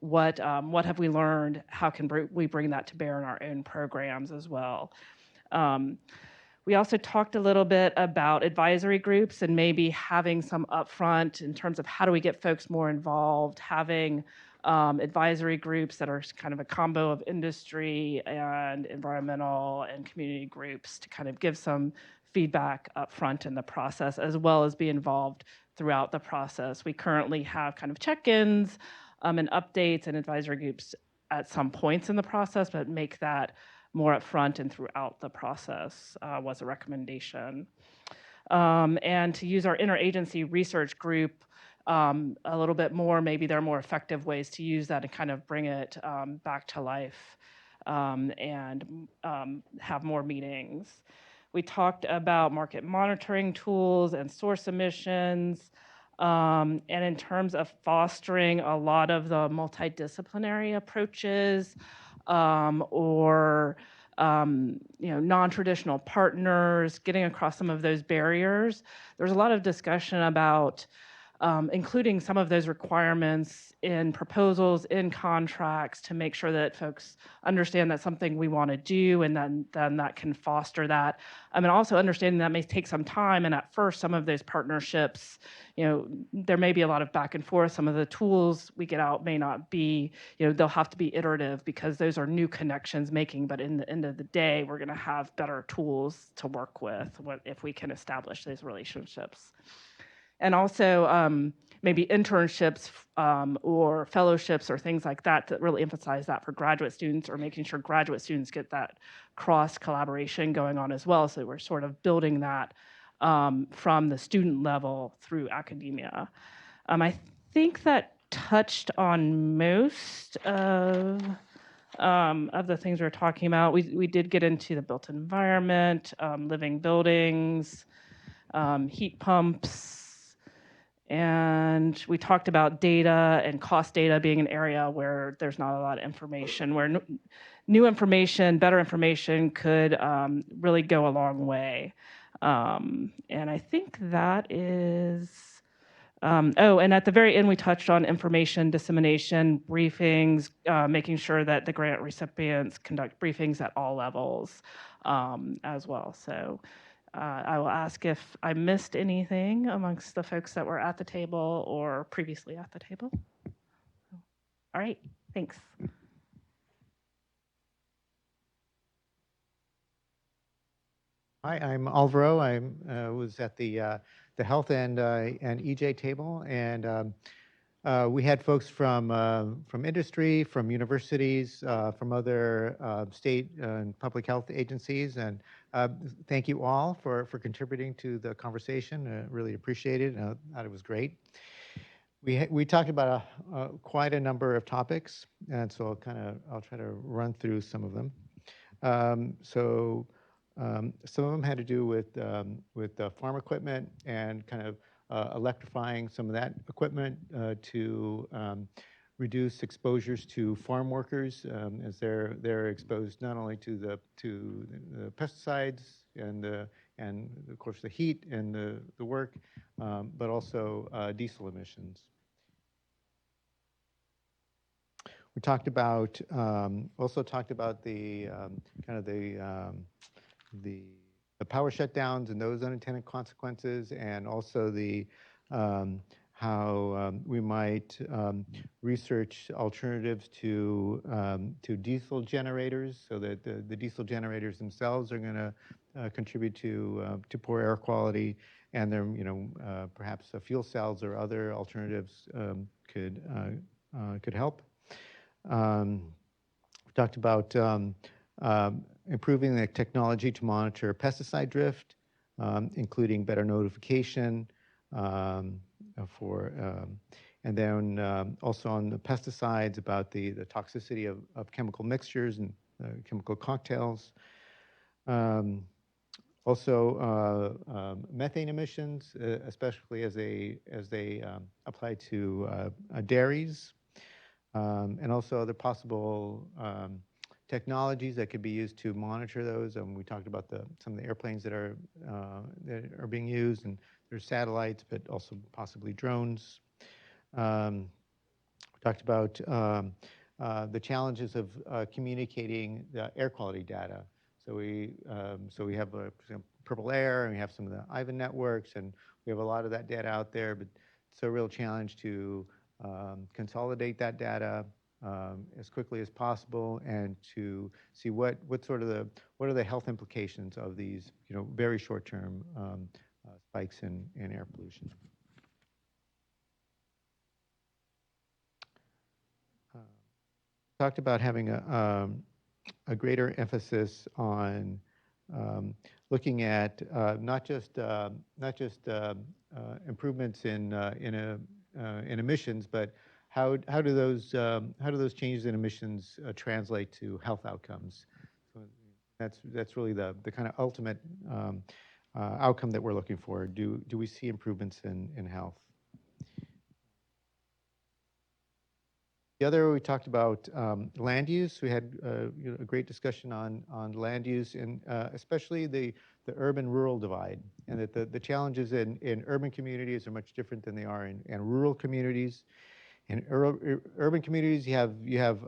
what have we learned? How can we bring that to bear in our own programs as well? We also talked a little bit about advisory groups and maybe having some upfront in terms of how do we get folks more involved, having advisory groups that are kind of a combo of industry and environmental and community groups to kind of give some feedback up front in the process, as well as be involved throughout the process. We currently have kind of check-ins and updates and advisory groups at some points in the process, but make that more upfront and throughout the process was a recommendation. And to use our interagency research group a little bit more, maybe there are more effective ways to use that and kind of bring it back to life and have more meetings. We talked about market monitoring tools and source emissions. And in terms of fostering a lot of the multidisciplinary approaches or non-traditional partners, getting across some of those barriers. There's a lot of discussion about including some of those requirements in proposals, in contracts, to make sure that folks understand that's something we want to do, and then that can foster that. And also understanding that may take some time, and at first some of those partnerships, there may be a lot of back and forth. Some of the tools we get out may not be, they'll have to be iterative because those are new connections making, but in the end of the day, we're going to have better tools to work with if we can establish those relationships. And also maybe internships or fellowships or things like that really emphasize that for graduate students, or making sure graduate students get that cross collaboration going on as well. So we're sort of building that from the student level through academia. I think that touched on most of the things we were talking about. We did get into the built environment, living buildings, heat pumps, and we talked about data and cost data being an area where there's not a lot of information, where new information, better information could really go a long way. And I think that is, and at the very end, we touched on information dissemination, briefings, making sure that the grant recipients conduct briefings at all levels as well. So I will ask if I missed anything amongst the folks that were at the table or previously at the table. All right, thanks. Hi, I'm Alvaro. I was at the health and EJ table, and we had folks from industry, from universities, from other state and public health agencies, and thank you all for contributing to the conversation. Really appreciate it. I thought it was great. We talked about quite a number of topics, and so I'll try to run through some of them. Some of them had to do with farm equipment and kind of electrifying some of that equipment to reduce exposures to farm workers as they're exposed not only to the pesticides and of course the heat and the work, but also diesel emissions. We talked about also talked about the kind of the power shutdowns and those unintended consequences, and also the how we might research alternatives to diesel generators, so that the diesel generators themselves are going to contribute to poor air quality, and then perhaps fuel cells or other alternatives could help. We talked about improving the technology to monitor pesticide drift, including better notification and then also on the pesticides, about the toxicity of chemical mixtures and chemical cocktails. Also methane emissions, especially as they apply to dairies, and also other possible technologies that could be used to monitor those. We talked about some of the airplanes that are being used, and there's satellites, but also possibly drones. We talked about the challenges of communicating the air quality data. So we have Purple Air, and we have some of the IVAN networks, and we have a lot of that data out there, but it's a real challenge to consolidate that data as quickly as possible, and to see what are the health implications of these very short-term spikes in air pollution. Talked about having a greater emphasis on looking at not just improvements in emissions, but how do those changes in emissions translate to health outcomes? So that's really the kind of ultimate outcome that we're looking for. Do we see improvements in health? The other, we talked about land use. We had a great discussion on land use, and especially the urban-rural divide, and that the challenges in urban communities are much different than they are in rural communities. In urban communities, you have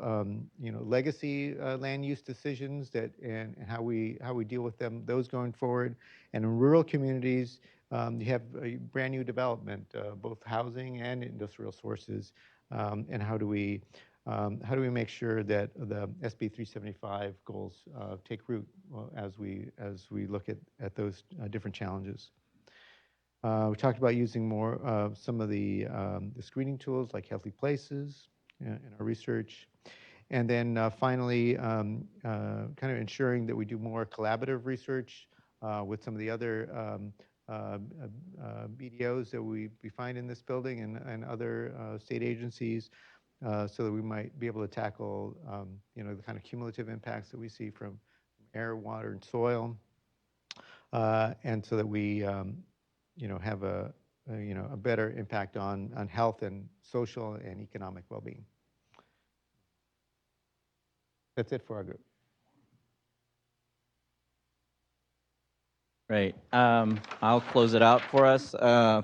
legacy land use decisions and how we deal with them, those going forward. And in rural communities, you have a brand new development, both housing and industrial sources. And how do we make sure that the SB 375 goals take root as we look at those different challenges? We talked about using more some of the screening tools like Healthy Places in our research. And then finally, kind of ensuring that we do more collaborative research with some of the other BDOs that we find in this building and other state agencies, so that we might be able to tackle the kind of cumulative impacts that we see from air, water, and soil, and so that we have a better impact on health and social and economic well-being. That's it for our group. Great. I'll close it out for us.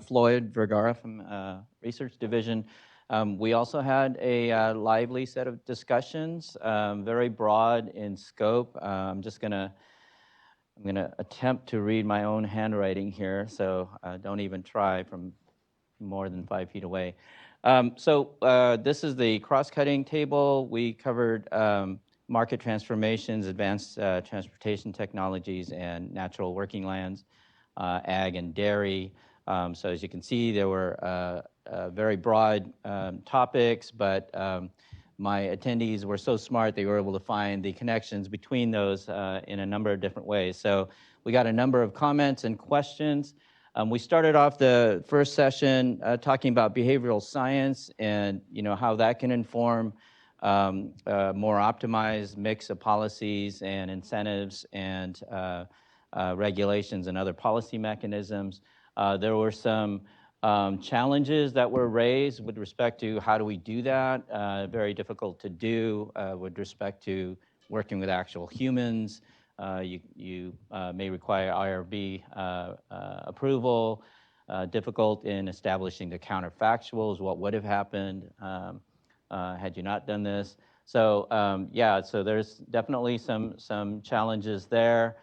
Floyd Vergara from Research Division. We also had a lively set of discussions, very broad in scope. I'm gonna attempt to read my own handwriting here, so don't even try from more than 5 feet away. This is the cross-cutting table. We covered market transformations, advanced transportation technologies, and natural working lands, ag and dairy. So as you can see, there were very broad topics, but my attendees were so smart they were able to find the connections between those in a number of different ways. So we got a number of comments and questions. We started off the first session talking about behavioral science and how that can inform more optimized mix of policies and incentives and regulations and other policy mechanisms. There were some challenges that were raised with respect to how do we do that. Very difficult to do with respect to working with actual humans. You may require IRB approval. Difficult in establishing the counterfactuals, what would have happened had you not done this. So yeah, so there's definitely some challenges there.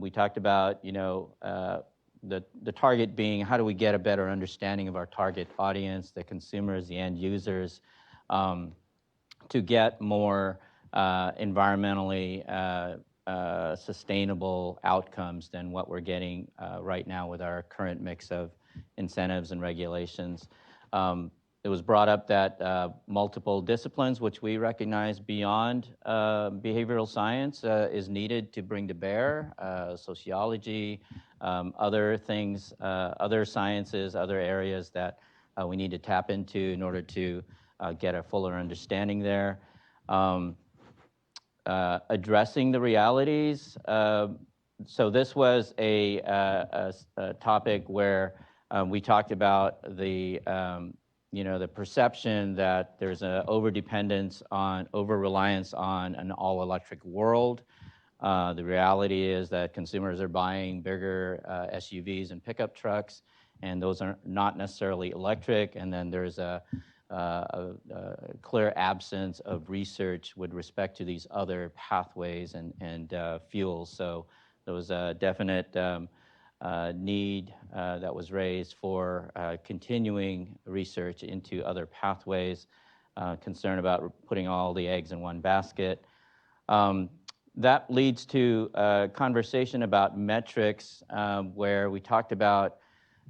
We talked about the target being how do we get a better understanding of our target audience, the consumers, the end users, to get more environmentally sustainable outcomes than what we're getting right now with our current mix of incentives and regulations. It was brought up that multiple disciplines, which we recognize beyond behavioral science, is needed to bring to bear, sociology, other things, other sciences, other areas that we need to tap into in order to get a fuller understanding there. Addressing the realities. So this was a topic where we talked about the perception that there's an over-reliance on an all-electric world. The reality is that consumers are buying bigger SUVs and pickup trucks, and those are not necessarily electric. And then there's a clear absence of research with respect to these other pathways and fuels. So there was a definite need that was raised for continuing research into other pathways, concern about putting all the eggs in one basket. That leads to a conversation about metrics where we talked about,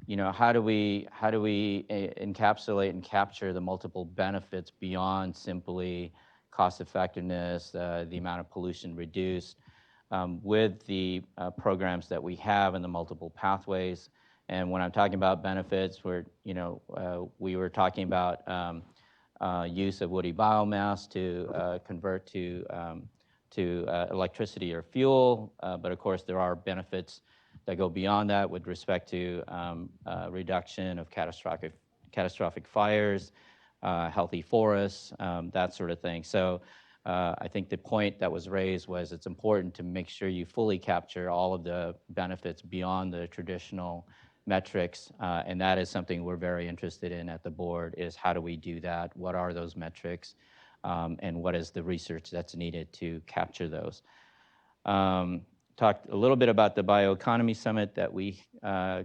how do we encapsulate and capture the multiple benefits beyond simply cost effectiveness, the amount of pollution reduced, with the programs that we have in the multiple pathways. And when I'm talking about benefits, we were talking about use of woody biomass to convert to electricity or fuel, but of course there are benefits that go beyond that with respect to reduction of catastrophic fires, healthy forests, that sort of thing. So I think the point that was raised was it's important to make sure you fully capture all of the benefits beyond the traditional metrics, and that is something we're very interested in at the board, is how do we do that? What are those metrics? And what is the research that's needed to capture those? Talked a little bit about the Bioeconomy Summit that we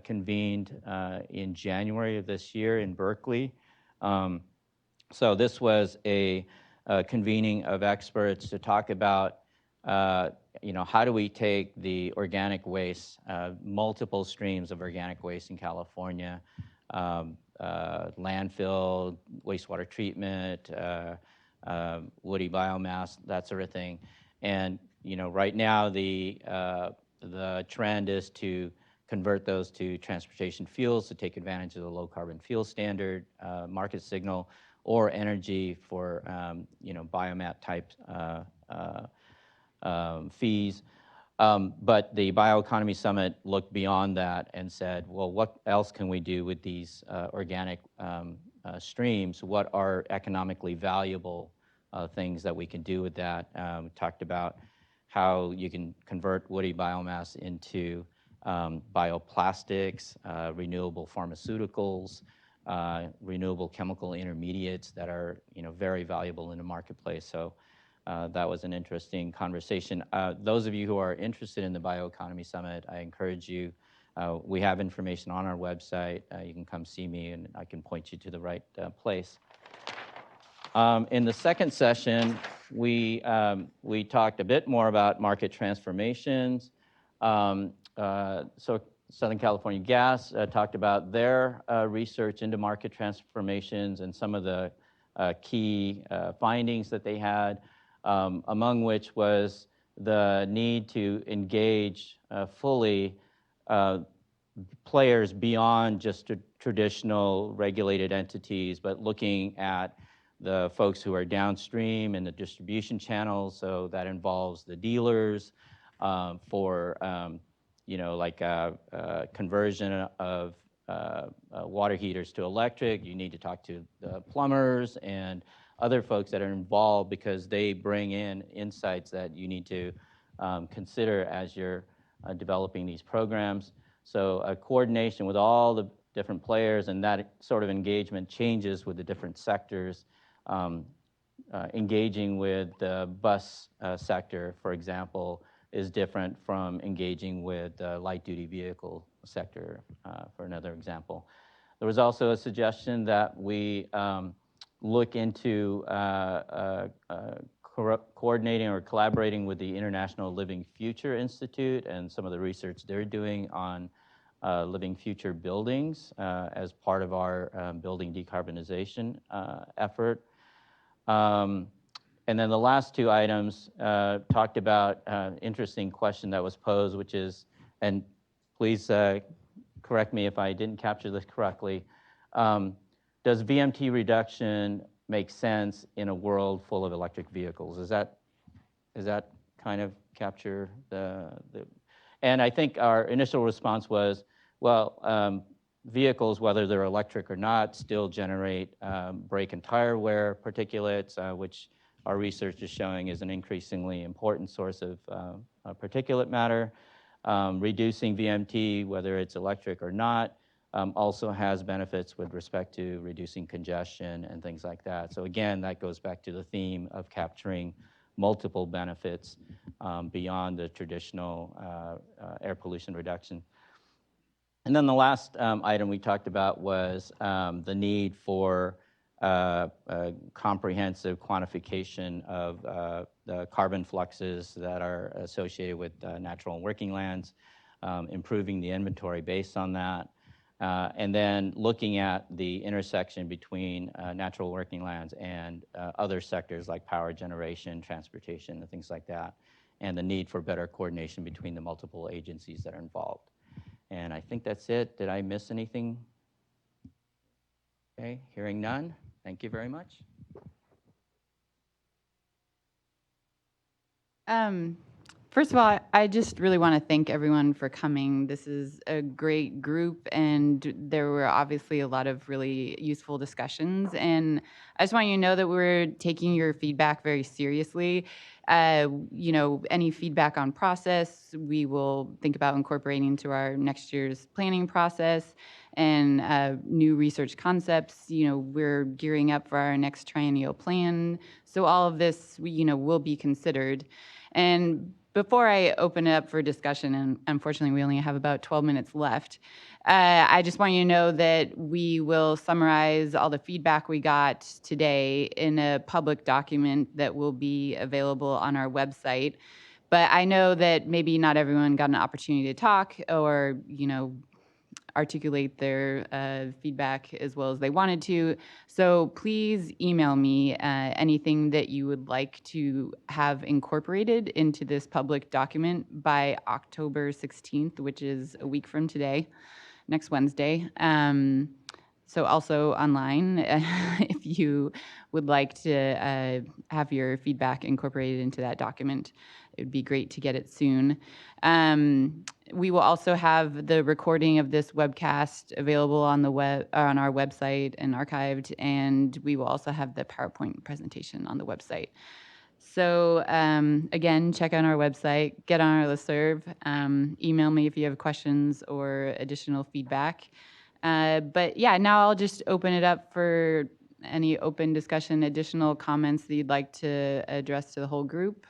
convened in January of this year in Berkeley. So this was a convening of experts to talk about, how do we take the organic waste, multiple streams of organic waste in California, landfill, wastewater treatment, woody biomass, that sort of thing. And right now the trend is to convert those to transportation fuels to take advantage of the low carbon fuel standard, market signal, or energy for biomat type fees. But the Bioeconomy Summit looked beyond that and said, well, what else can we do with these organic streams? What are economically valuable things that we can do with that? We talked about how you can convert woody biomass into bioplastics, renewable pharmaceuticals, renewable chemical intermediates that are very valuable in the marketplace. So that was an interesting conversation. Those of you who are interested in the Bioeconomy Summit, I encourage you. We have information on our website. You can come see me, and I can point you to the right place. In the second session, we talked a bit more about market transformations. So Southern California Gas talked about their research into market transformations and some of the key findings that they had, among which was the need to engage fully players beyond just traditional regulated entities, but looking at the folks who are downstream in the distribution channels. So that involves the dealers for, conversion of water heaters to electric. You need to talk to the plumbers and other folks that are involved, because they bring in insights that you need to consider as you're developing these programs. So a coordination with all the different players, and that sort of engagement changes with the different sectors. Engaging with the bus sector, for example, is different from engaging with the light-duty vehicle sector, for another example. There was also a suggestion that we look into coordinating or collaborating with the International Living Future Institute and some of the research they're doing on living future buildings as part of our building decarbonization effort. And then the last two items talked about an interesting question that was posed, which is, and please correct me if I didn't capture this correctly, does VMT reduction make sense in a world full of electric vehicles? Is that kind of capture the and I think our initial response was, well, vehicles, whether they're electric or not, still generate brake and tire wear particulates, which our research is showing is an increasingly important source of particulate matter. Reducing VMT, whether it's electric or not, also has benefits with respect to reducing congestion and things like that. So again, that goes back to the theme of capturing multiple benefits beyond the traditional air pollution reduction. And then the last item we talked about was the need for comprehensive quantification of the carbon fluxes that are associated with natural and working lands, improving the inventory based on that, and then looking at the intersection between natural working lands and other sectors like power generation, transportation, and things like that, and the need for better coordination between the multiple agencies that are involved. And I think that's it. Did I miss anything? Okay, hearing none. Thank you very much. First of all, I just really want to thank everyone for coming. This is a great group, and there were obviously a lot of really useful discussions. And I just want you to know that we're taking your feedback very seriously. You know, any feedback on process, we will think about incorporating into our next year's planning process. And new research concepts, you know, we're gearing up for our next triennial plan. So all of this, you know, will be considered. And before I open it up for discussion, and unfortunately we only have about 12 minutes left, I just want you to know that we will summarize all the feedback we got today in a public document that will be available on our website. But I know that maybe not everyone got an opportunity to talk or, you know, articulate their feedback as well as they wanted to. So please email me anything that you would like to have incorporated into this public document by October 16th, which is a week from today, next Wednesday. So also online, if you would like to have your feedback incorporated into that document, it would be great to get it soon. We will also have the recording of this webcast available on the web, on our website and archived, and we will also have the PowerPoint presentation on the website. So again, check out our website, get on our listserv, email me if you have questions or additional feedback. But yeah, now I'll just open it up for any open discussion, additional comments that you'd like to address to the whole group.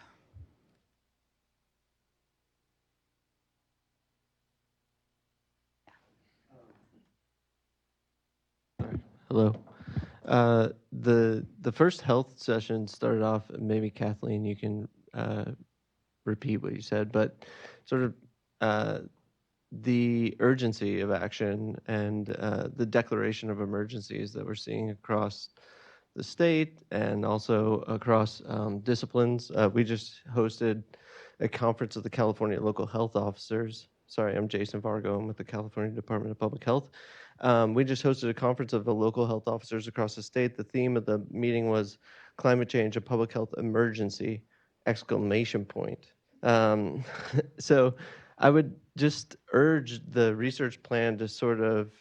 Hello. The first health session started off, maybe Kathleen, you can repeat what you said, but sort of the urgency of action and the declaration of emergencies that we're seeing across the state and also across disciplines. We just hosted a conference of the California Local Health Officers. Sorry, I'm Jason Vargo. I'm with the California Department of Public Health. We just hosted a conference of the local health officers across the state. The theme of the meeting was climate change, a public health emergency, ! So I would just urge the research plan to sort of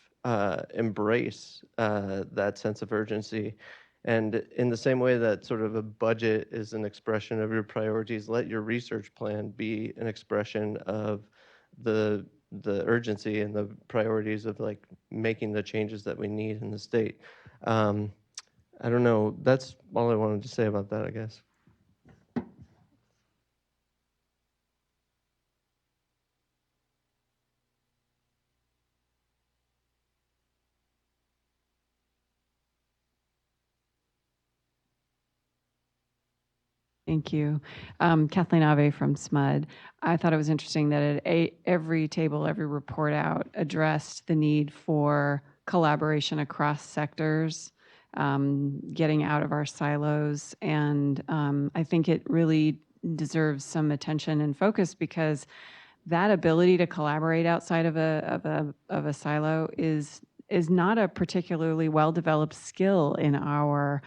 embrace that sense of urgency. And in the same way that sort of a budget is an expression of your priorities, let your research plan be an expression of the urgency and the priorities of like making the changes that we need in the state. I don't know, that's all I wanted to say about that, I guess. Thank you. Kathleen Ave from SMUD. I thought it was interesting that every table, every report out addressed the need for collaboration across sectors, getting out of our silos. And I think it really deserves some attention and focus because that ability to collaborate outside of a silo is not a particularly well-developed skill in our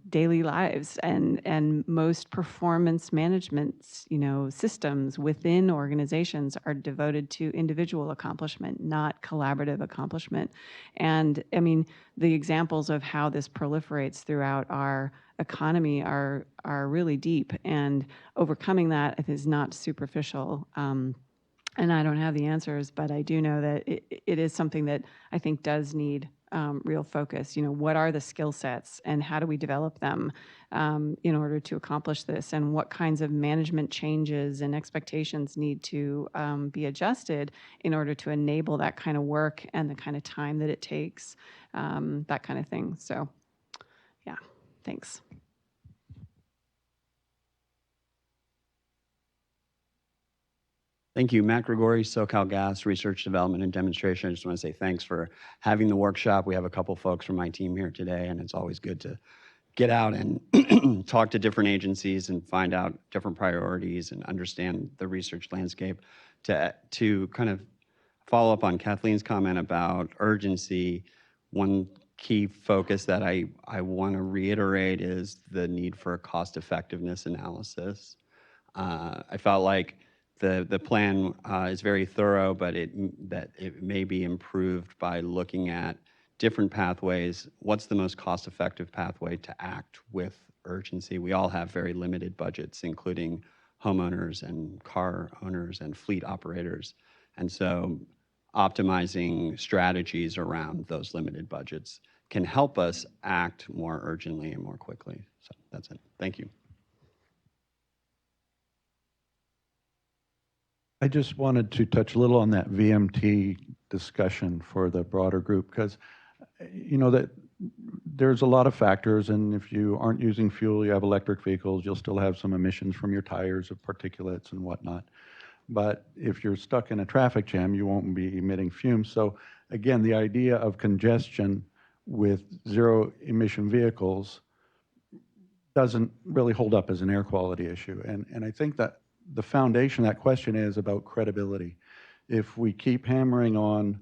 daily lives, and most performance management, systems within organizations are devoted to individual accomplishment, not collaborative accomplishment. And I mean, the examples of how this proliferates throughout our economy are really deep, and overcoming that is not superficial. And I don't have the answers, but I do know that it is something that I think does need real focus. What are the skill sets and how do we develop them in order to accomplish this? And what kinds of management changes and expectations need to be adjusted in order to enable that kind of work and the kind of time that it takes, that kind of thing. So, yeah, thanks. Thank you. Matt Gregori, SoCalGas Research Development and Demonstration. I just want to say thanks for having the workshop. We have a couple folks from my team here today, and it's always good to get out and talk to different agencies and find out different priorities and understand the research landscape. To kind of follow up on Kathleen's comment about urgency, one key focus that I want to reiterate is the need for a cost effectiveness analysis. I felt like the plan is very thorough, but it may be improved by looking at different pathways. What's the most cost-effective pathway to act with urgency? We all have very limited budgets, including homeowners and car owners and fleet operators. And so optimizing strategies around those limited budgets can help us act more urgently and more quickly. So that's it. Thank you. I just wanted to touch a little on that VMT discussion for the broader group, because that there's a lot of factors, and if you aren't using fuel, you have electric vehicles, you'll still have some emissions from your tires of particulates and whatnot. But if you're stuck in a traffic jam, you won't be emitting fumes. So again, the idea of congestion with zero emission vehicles doesn't really hold up as an air quality issue. And I think that the foundation of that question is about credibility. If we keep hammering on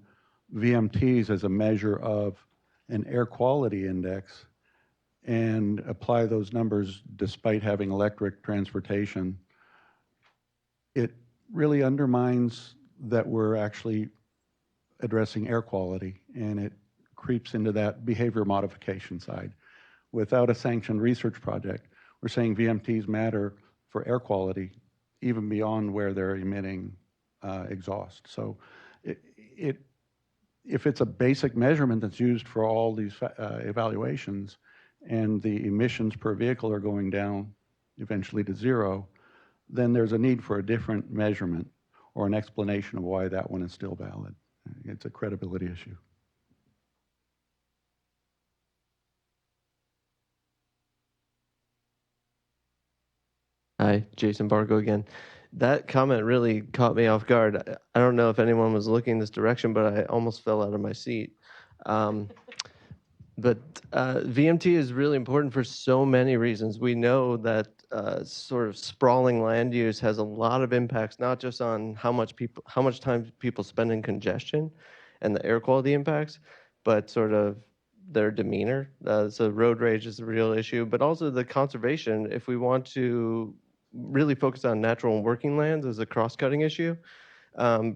VMTs as a measure of an air quality index and apply those numbers despite having electric transportation, it really undermines that we're actually addressing air quality, and it creeps into that behavior modification side. Without a sanctioned research project, we're saying VMTs matter for air quality even beyond where they're emitting exhaust. So if it's a basic measurement that's used for all these evaluations and the emissions per vehicle are going down eventually to zero, then there's a need for a different measurement or an explanation of why that one is still valid. It's a credibility issue. Hi, Jason Barco again. That comment really caught me off guard. I don't know if anyone was looking this direction, but I almost fell out of my seat. But VMT is really important for so many reasons. We know that sort of sprawling land use has a lot of impacts, not just on how much time people spend in congestion and the air quality impacts, but sort of their demeanor. So road rage is a real issue, but also the conservation. If we want to really focus on natural and working lands as a cross-cutting issue,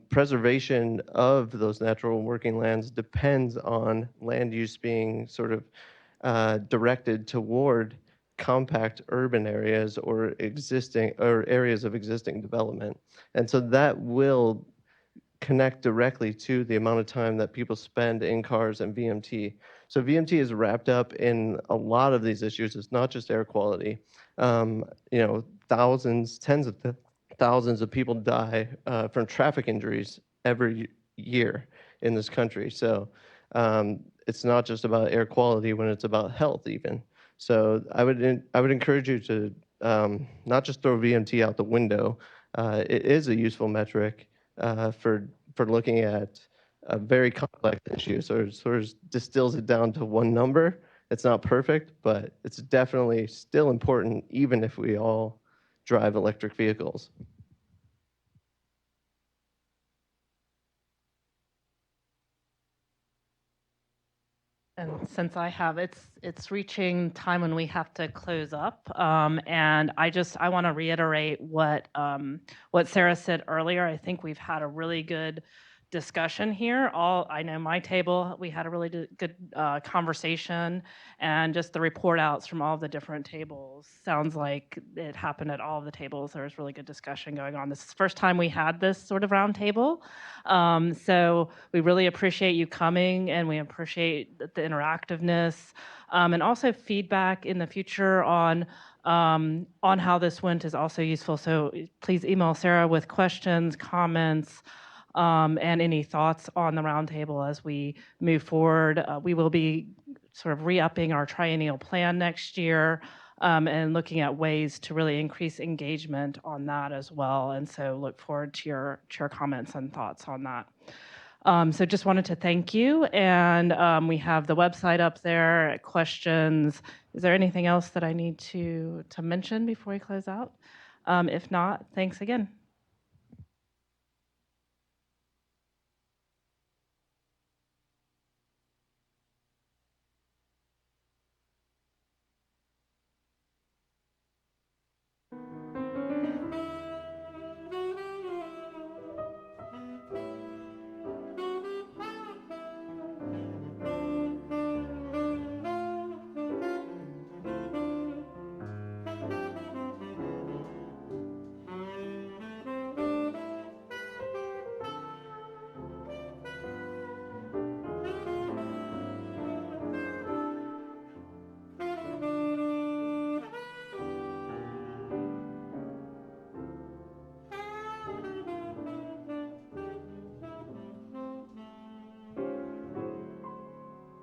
preservation of those natural and working lands depends on land use being sort of directed toward compact urban areas or areas of existing development. And so that will connect directly to the amount of time that people spend in cars and VMT. So VMT is wrapped up in a lot of these issues. It's not just air quality. Tens of thousands of people die from traffic injuries every year in this country. So it's not just about air quality when it's about health even. So I would encourage you to not just throw VMT out the window. It is a useful metric for looking at a very complex issue. So it sort of distills it down to one number. It's not perfect, but it's definitely still important, even if we all drive electric vehicles. And since I have, it's reaching time when we have to close up. And I want to reiterate what Sarah said earlier. I think we've had a really good discussion here. I know my table, we had a really good conversation, and just the report outs from all the different tables sounds like it happened at all of the tables. There was really good discussion going on. This is the first time we had this sort of roundtable. So we really appreciate you coming, and we appreciate the interactiveness, and also feedback in the future on how this went is also useful. So please email Sarah with questions, comments, and any thoughts on the roundtable as we move forward. We will be sort of re-upping our triennial plan next year, and looking at ways to really increase engagement on that as well. And so look forward to your comments and thoughts on that. So just wanted to thank you, and we have the website up there, questions. Is there anything else that I need to mention before we close out? If not, thanks again.